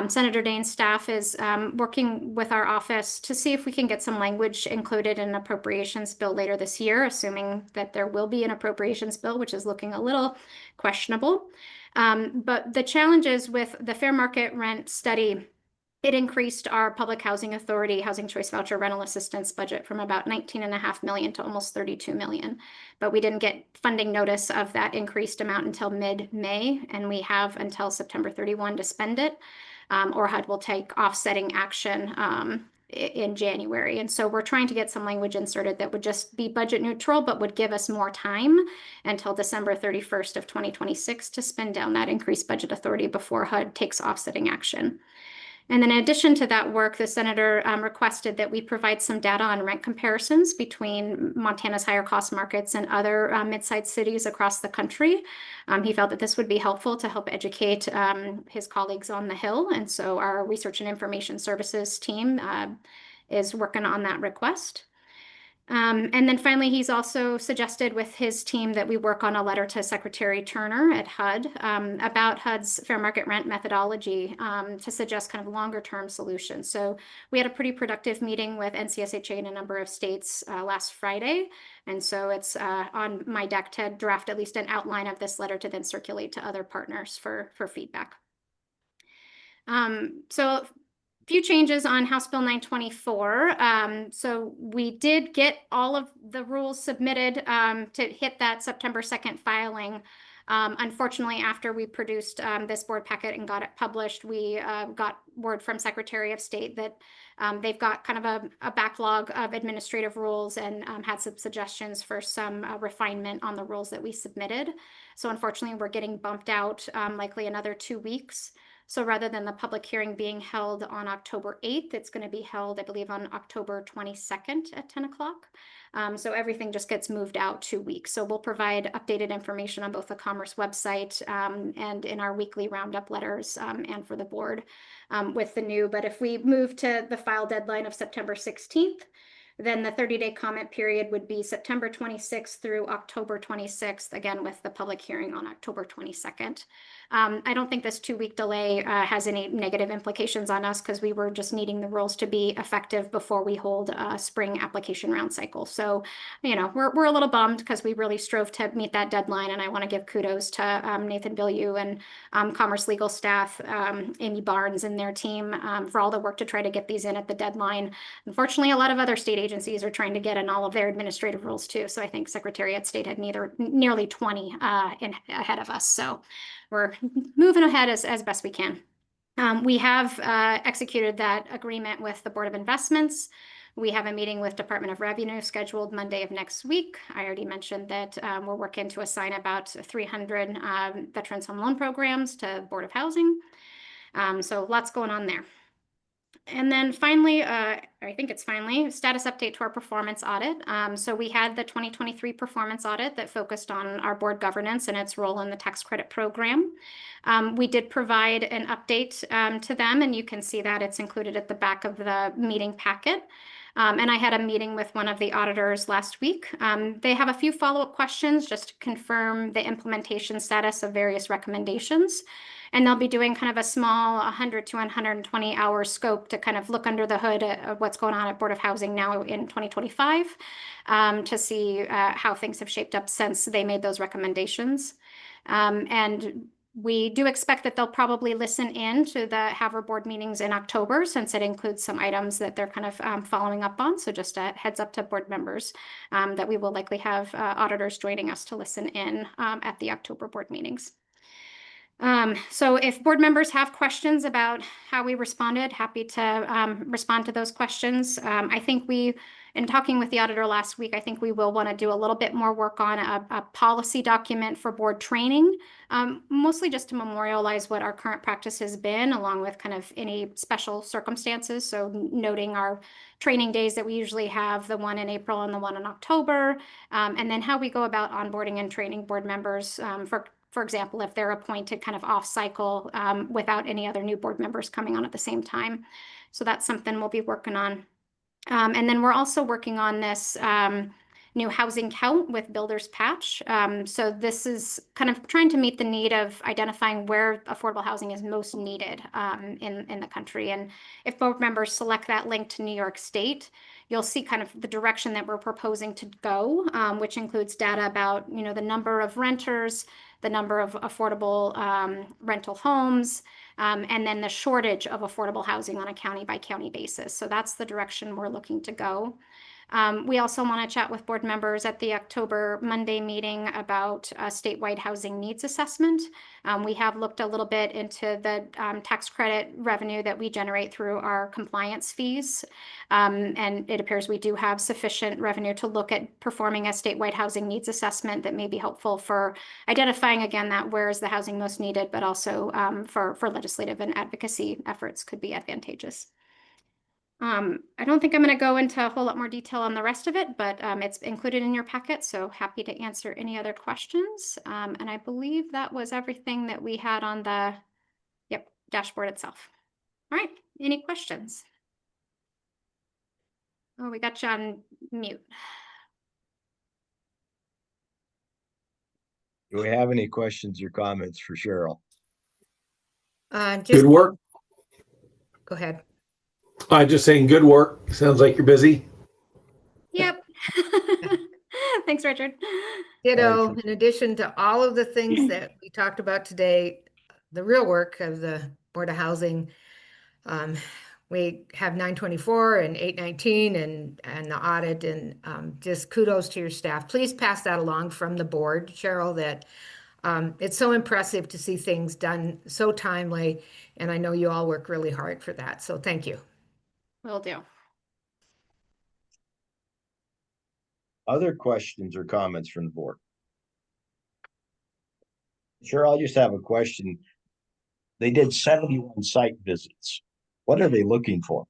Speaker 2: Senator Daines' staff is working with our office to see if we can get some language included in an appropriations bill later this year, assuming that there will be an appropriations bill, which is looking a little questionable. But the challenges with the fair market rent study, it increased our Public Housing Authority Housing Choice Voucher Rental Assistance budget from about $19.5 million to almost $32 million. But we didn't get funding notice of that increased amount until mid-May, and we have until September 31 to spend it, or HUD will take offsetting action in January. And so we're trying to get some language inserted that would just be budget neutral, but would give us more time until December 31st of 2026 to spend down that increased budget authority before HUD takes offsetting action. And then in addition to that work, the senator requested that we provide some data on rent comparisons between Montana's higher cost markets and other mid-sized cities across the country. He felt that this would be helpful to help educate his colleagues on the Hill. And so our Research and Information Services team is working on that request. And then finally, he's also suggested with his team that we work on a letter to Secretary Turner at HUD about HUD's fair market rent methodology to suggest kind of longer term solutions. So we had a pretty productive meeting with NCSHA in a number of states last Friday. And so it's on my deck to draft at least an outline of this letter to then circulate to other partners for feedback. So few changes on House Bill 924. So we did get all of the rules submitted to hit that September 2nd filing. Unfortunately, after we produced this board packet and got it published, we got word from Secretary of State that they've got kind of a backlog of administrative rules and had some suggestions for some refinement on the rules that we submitted. So unfortunately, we're getting bumped out likely another 2 weeks. So rather than the public hearing being held on October 8th, it's going to be held, I believe, on October 22nd at 10 o'clock. So everything just gets moved out 2 weeks. So we'll provide updated information on both the Commerce website and in our weekly roundup letters and for the board with the new. But if we move to the file deadline of September 16th, then the 30-day comment period would be September 26th through October 26th, again, with the public hearing on October 22nd. I don't think this 2-week delay has any negative implications on us because we were just needing the rules to be effective before we hold a spring application round cycle. So, you know, we're a little bummed because we really strove to meet that deadline. And I want to give kudos to Nathan Bilyeu and Commerce legal staff, Amy Barnes and their team for all the work to try to get these in at the deadline. Unfortunately, a lot of other state agencies are trying to get in all of their administrative rules too. So I think Secretary of State had nearly 20 ahead of us. So we're moving ahead as best we can. We have executed that agreement with the Board of Investments. We have a meeting with Department of Revenue scheduled Monday of next week. I already mentioned that we're working to assign about 300 Veterans Home Loan programs to Board of Housing. So lots going on there. And then finally, I think it's finally, status update to our performance audit. So we had the 2023 performance audit that focused on our board governance and its role in the tax credit program. We did provide an update to them, and you can see that it's included at the back of the meeting packet. And I had a meeting with one of the auditors last week. They have a few follow-up questions just to confirm the implementation status of various recommendations. And they'll be doing kind of a small 100 to 120 hour scope to kind of look under the hood of what's going on at Board of Housing now in 2025 to see how things have shaped up since they made those recommendations. And we do expect that they'll probably listen in to the Havre board meetings in October, since it includes some items that they're kind of following up on. So just a heads up to board members that we will likely have auditors joining us to listen in at the October board meetings. So if board members have questions about how we responded, happy to respond to those questions. I think in talking with the auditor last week, I think we will want to do a little bit more work on a policy document for board training, mostly just to memorialize what our current practice has been, along with kind of any special circumstances. So noting our training days that we usually have, the one in April and the one in October, and then how we go about onboarding and training board members for example, if they're appointed kind of off cycle without any other new board members coming on at the same time. So that's something we'll be working on. And then we're also working on this new housing count with Builders Patch. So this is kind of trying to meet the need of identifying where affordable housing is most needed in the country. And if board members select that link to New York State, you'll see kind of the direction that we're proposing to go, which includes data about, the number of renters, the number of affordable rental homes, and then the shortage of affordable housing on a county by county basis. So that's the direction we're looking to go. We also want to chat with board members at the October Monday meeting about a statewide housing needs assessment. We have looked a little bit into the tax credit revenue that we generate through our compliance fees. And it appears we do have sufficient revenue to look at performing a statewide housing needs assessment that may be helpful for identifying, again, that where is the housing most needed, but also for legislative and advocacy efforts could be advantageous. I don't think I'm going to go into a whole lot more detail on the rest of it, but it's included in your packet, so happy to answer any other questions. And I believe that was everything that we had on the dashboard itself. All right, any questions? Oh, we got you on mute.
Speaker 1: Do we have any questions or comments for Cheryl?
Speaker 6: Good work.
Speaker 3: Go ahead.
Speaker 6: I'm just saying good work. Sounds like you're busy.
Speaker 2: Yep. Thanks, Richard.
Speaker 3: Ditto. In addition to all of the things that we talked about today, the real work of the Board of Housing, we have 924 and 819 and the audit, and just kudos to your staff. Please pass that along from the board, Cheryl, that it's so impressive to see things done so timely, and I know you all work really hard for that. So thank you.
Speaker 2: Will do.
Speaker 1: Other questions or comments from the board? Sure, I'll just have a question. They did 71 site visits. What are they looking for?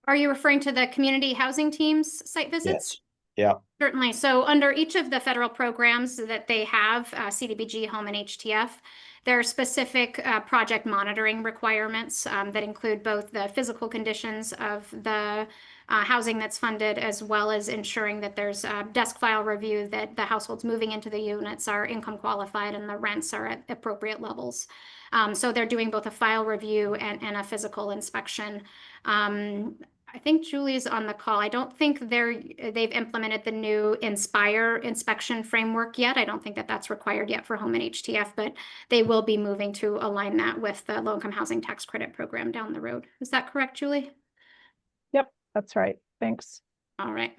Speaker 2: Are you referring to the community housing team's site visits?
Speaker 1: Yes. Yeah.
Speaker 2: Certainly. So under each of the federal programs that they have, CDBG, Home, and HTF, there are specific project monitoring requirements that include both the physical conditions of the housing that's funded, as well as ensuring that there's a desk file review, that the households moving into the units are income qualified and the rents are at appropriate levels. So they're doing both a file review and a physical inspection. I think Julie's on the call. I don't think they've implemented the new Inspire inspection framework yet. I don't think that's required yet for Home and HTF, but they will be moving to align that with the low-income housing tax credit program down the road. Is that correct, Julie?
Speaker 17: Yep, that's right. Thanks.
Speaker 2: All right.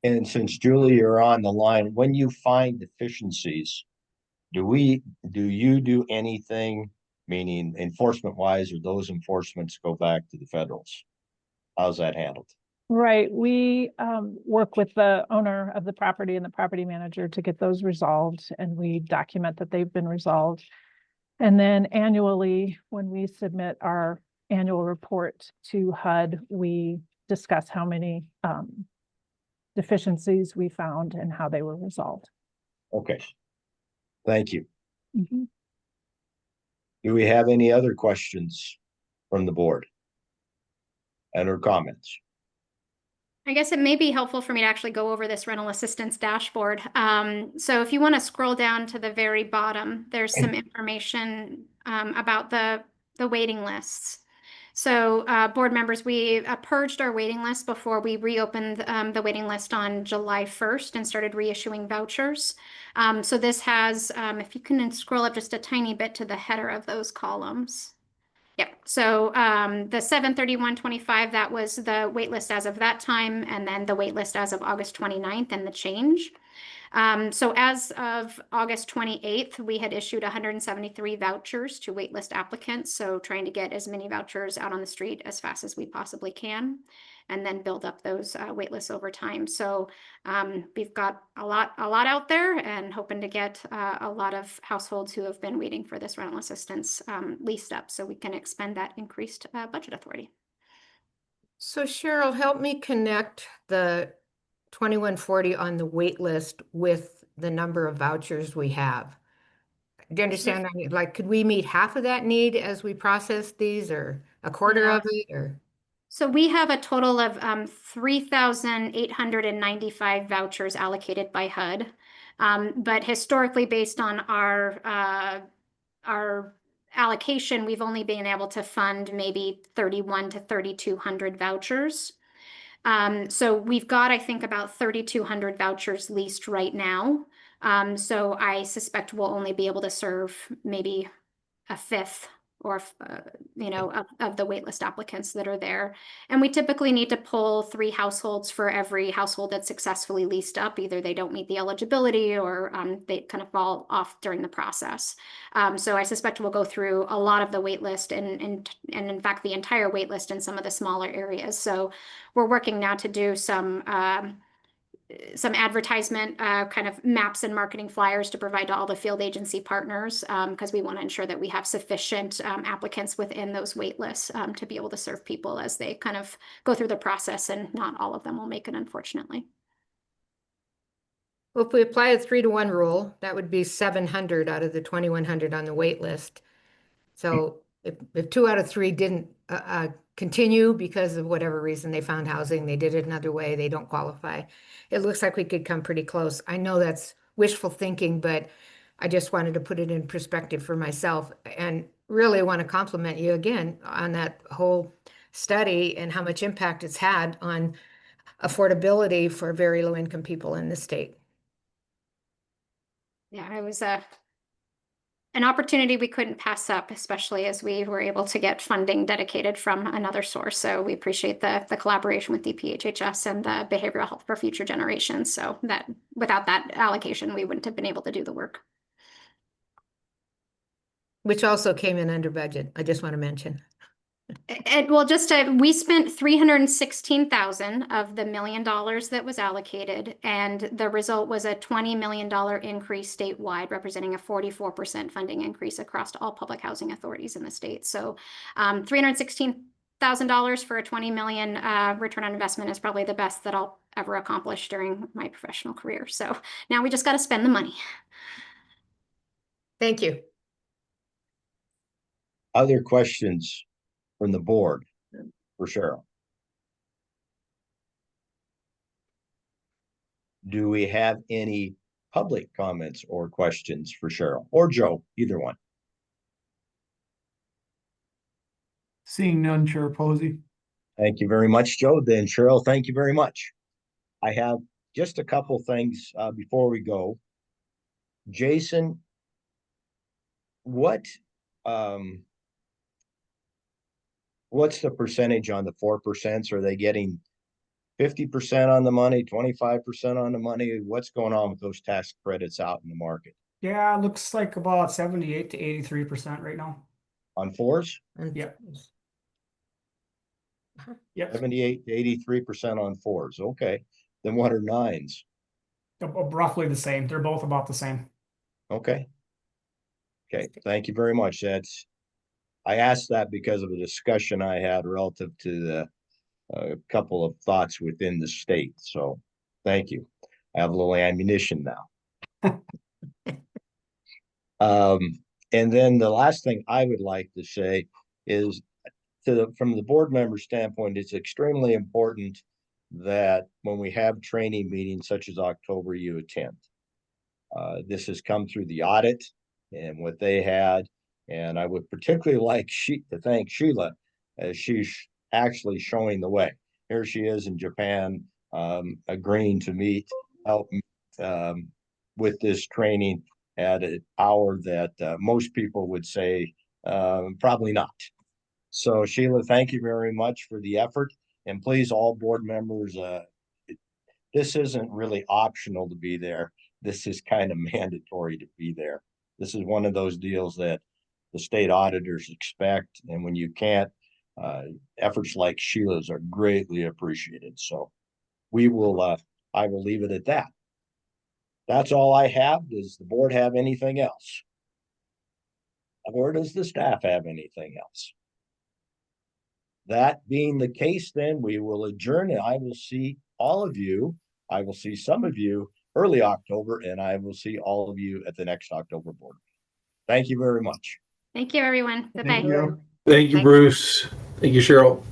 Speaker 1: And since Julie, you're on the line, when you find deficiencies, do you do anything, meaning enforcement wise, or those enforcements go back to the federals? How's that handled?
Speaker 17: Right. We work with the owner of the property and the property manager to get those resolved, and we document that they've been resolved. And then annually, when we submit our annual report to HUD, we discuss how many deficiencies we found and how they were resolved.
Speaker 1: Okay. Thank you.
Speaker 17: Mhm.
Speaker 1: Do we have any other questions from the board and or comments?
Speaker 2: I guess it may be helpful for me to actually go over this rental assistance dashboard. So if you want to scroll down to the very bottom, there's some information about the waiting lists. So board members, we purged our waiting list before we reopened the waiting list on July 1st and started reissuing vouchers. So this has, if you can scroll up just a tiny bit to the header of those columns. Yep. So the 7/31/25, that was the wait list as of that time, and then the wait list as of August 29th and the change. So as of August 28th, we had issued 173 vouchers to waitlist applicants. So trying to get as many vouchers out on the street as fast as we possibly can, and then build up those waitlists over time. So we've got a lot out there, and hoping to get a lot of households who have been waiting for this rental assistance leased up, so we can expend that increased budget authority.
Speaker 3: So Cheryl, help me connect the 2140 on the wait list with the number of vouchers we have. Do you understand? Like, could we meet half of that need as we process these, or a quarter of it, or?
Speaker 2: So we have a total of 3,895 vouchers allocated by HUD. But historically, based on our allocation, we've only been able to fund maybe 3,100 to 3,200 vouchers. So we've got, I think, about 3,200 vouchers leased right now. So I suspect we'll only be able to serve maybe a fifth or of the waitlist applicants that are there. And we typically need to pull 3 households for every household that's successfully leased up. Either they don't meet the eligibility, or they kind of fall off during the process. So I suspect we'll go through a lot of the waitlist, and in fact the entire waitlist in some of the smaller areas. So we're working now to do some advertisement kind of maps and marketing flyers to provide to all the field agency partners, because we want to ensure that we have sufficient applicants within those wait lists to be able to serve people as they kind of go through the process, and not all of them will make it, unfortunately.
Speaker 3: Well, if we apply a 3-to-1 rule, that would be 700 out of the 2,100 on the wait list. So if 2 out of 3 didn't continue because of whatever reason, they found housing, they did it another way, they don't qualify, it looks like we could come pretty close. I know that's wishful thinking, but I just wanted to put it in perspective for myself, and really want to compliment you again on that whole study and how much impact it's had on affordability for very low income people in the state.
Speaker 2: Yeah, it was an opportunity we couldn't pass up, especially as we were able to get funding dedicated from another source. So we appreciate the collaboration with DPHHS and the Behavioral Health for Future Generations. So that without that allocation, we wouldn't have been able to do the work.
Speaker 3: Which also came in under budget, I just want to mention.
Speaker 2: Well, we spent 316,000 of the $1 million that was allocated, and the result was a $20 million increase statewide, representing a 44% funding increase across all public housing authorities in the state. So $316,000 for a $20 million return on investment is probably the best that I'll ever accomplish during my professional career. So now we just got to spend the money.
Speaker 3: Thank you.
Speaker 1: Other questions from the board for Cheryl? Do we have any public comments or questions for Cheryl or Joe? Either one.
Speaker 8: Seeing none, Chair Posey.
Speaker 1: Thank you very much, Joe. Then Cheryl, thank you very much. I have just a couple things before we go. Jason, what's the percentage on the 4%? Are they getting 50% on the money, 25% on the money? What's going on with those tax credits out in the market?
Speaker 15: Yeah, it looks like about 78 to 83% right now.
Speaker 1: On 4s?
Speaker 15: Yep.
Speaker 1: Yep. 78 to 83% on 4s. Okay. Then what are 9s?
Speaker 15: Roughly the same. They're both about the same.
Speaker 1: Okay. Okay. Thank you very much. I asked that because of a discussion I had relative to the couple of thoughts within the state. So thank you. I have a little ammunition now. And then the last thing I would like to say is from the board member standpoint, it's extremely important that when we have training meetings such as October, you attend. This has come through the audit and what they had. And I would particularly like to thank Sheila as she's actually showing the way. Here she is in Japan, agreeing to help with this training at an hour that most people would say probably not. So Sheila, thank you very much for the effort. And please, all board members, this isn't really optional to be there. This is kind of mandatory to be there. This is one of those deals that the state auditors expect. And when you can't, efforts like Sheila's are greatly appreciated. So I will leave it at that. That's all I have. Does the board have anything else? Or does the staff have anything else? That being the case, then we will adjourn and I will see all of you. I will see some of you early October and I will see all of you at the next October board. Thank you very much.
Speaker 2: Thank you, everyone. Bye-bye.
Speaker 6: Thank you, Bruce. Thank you, Cheryl.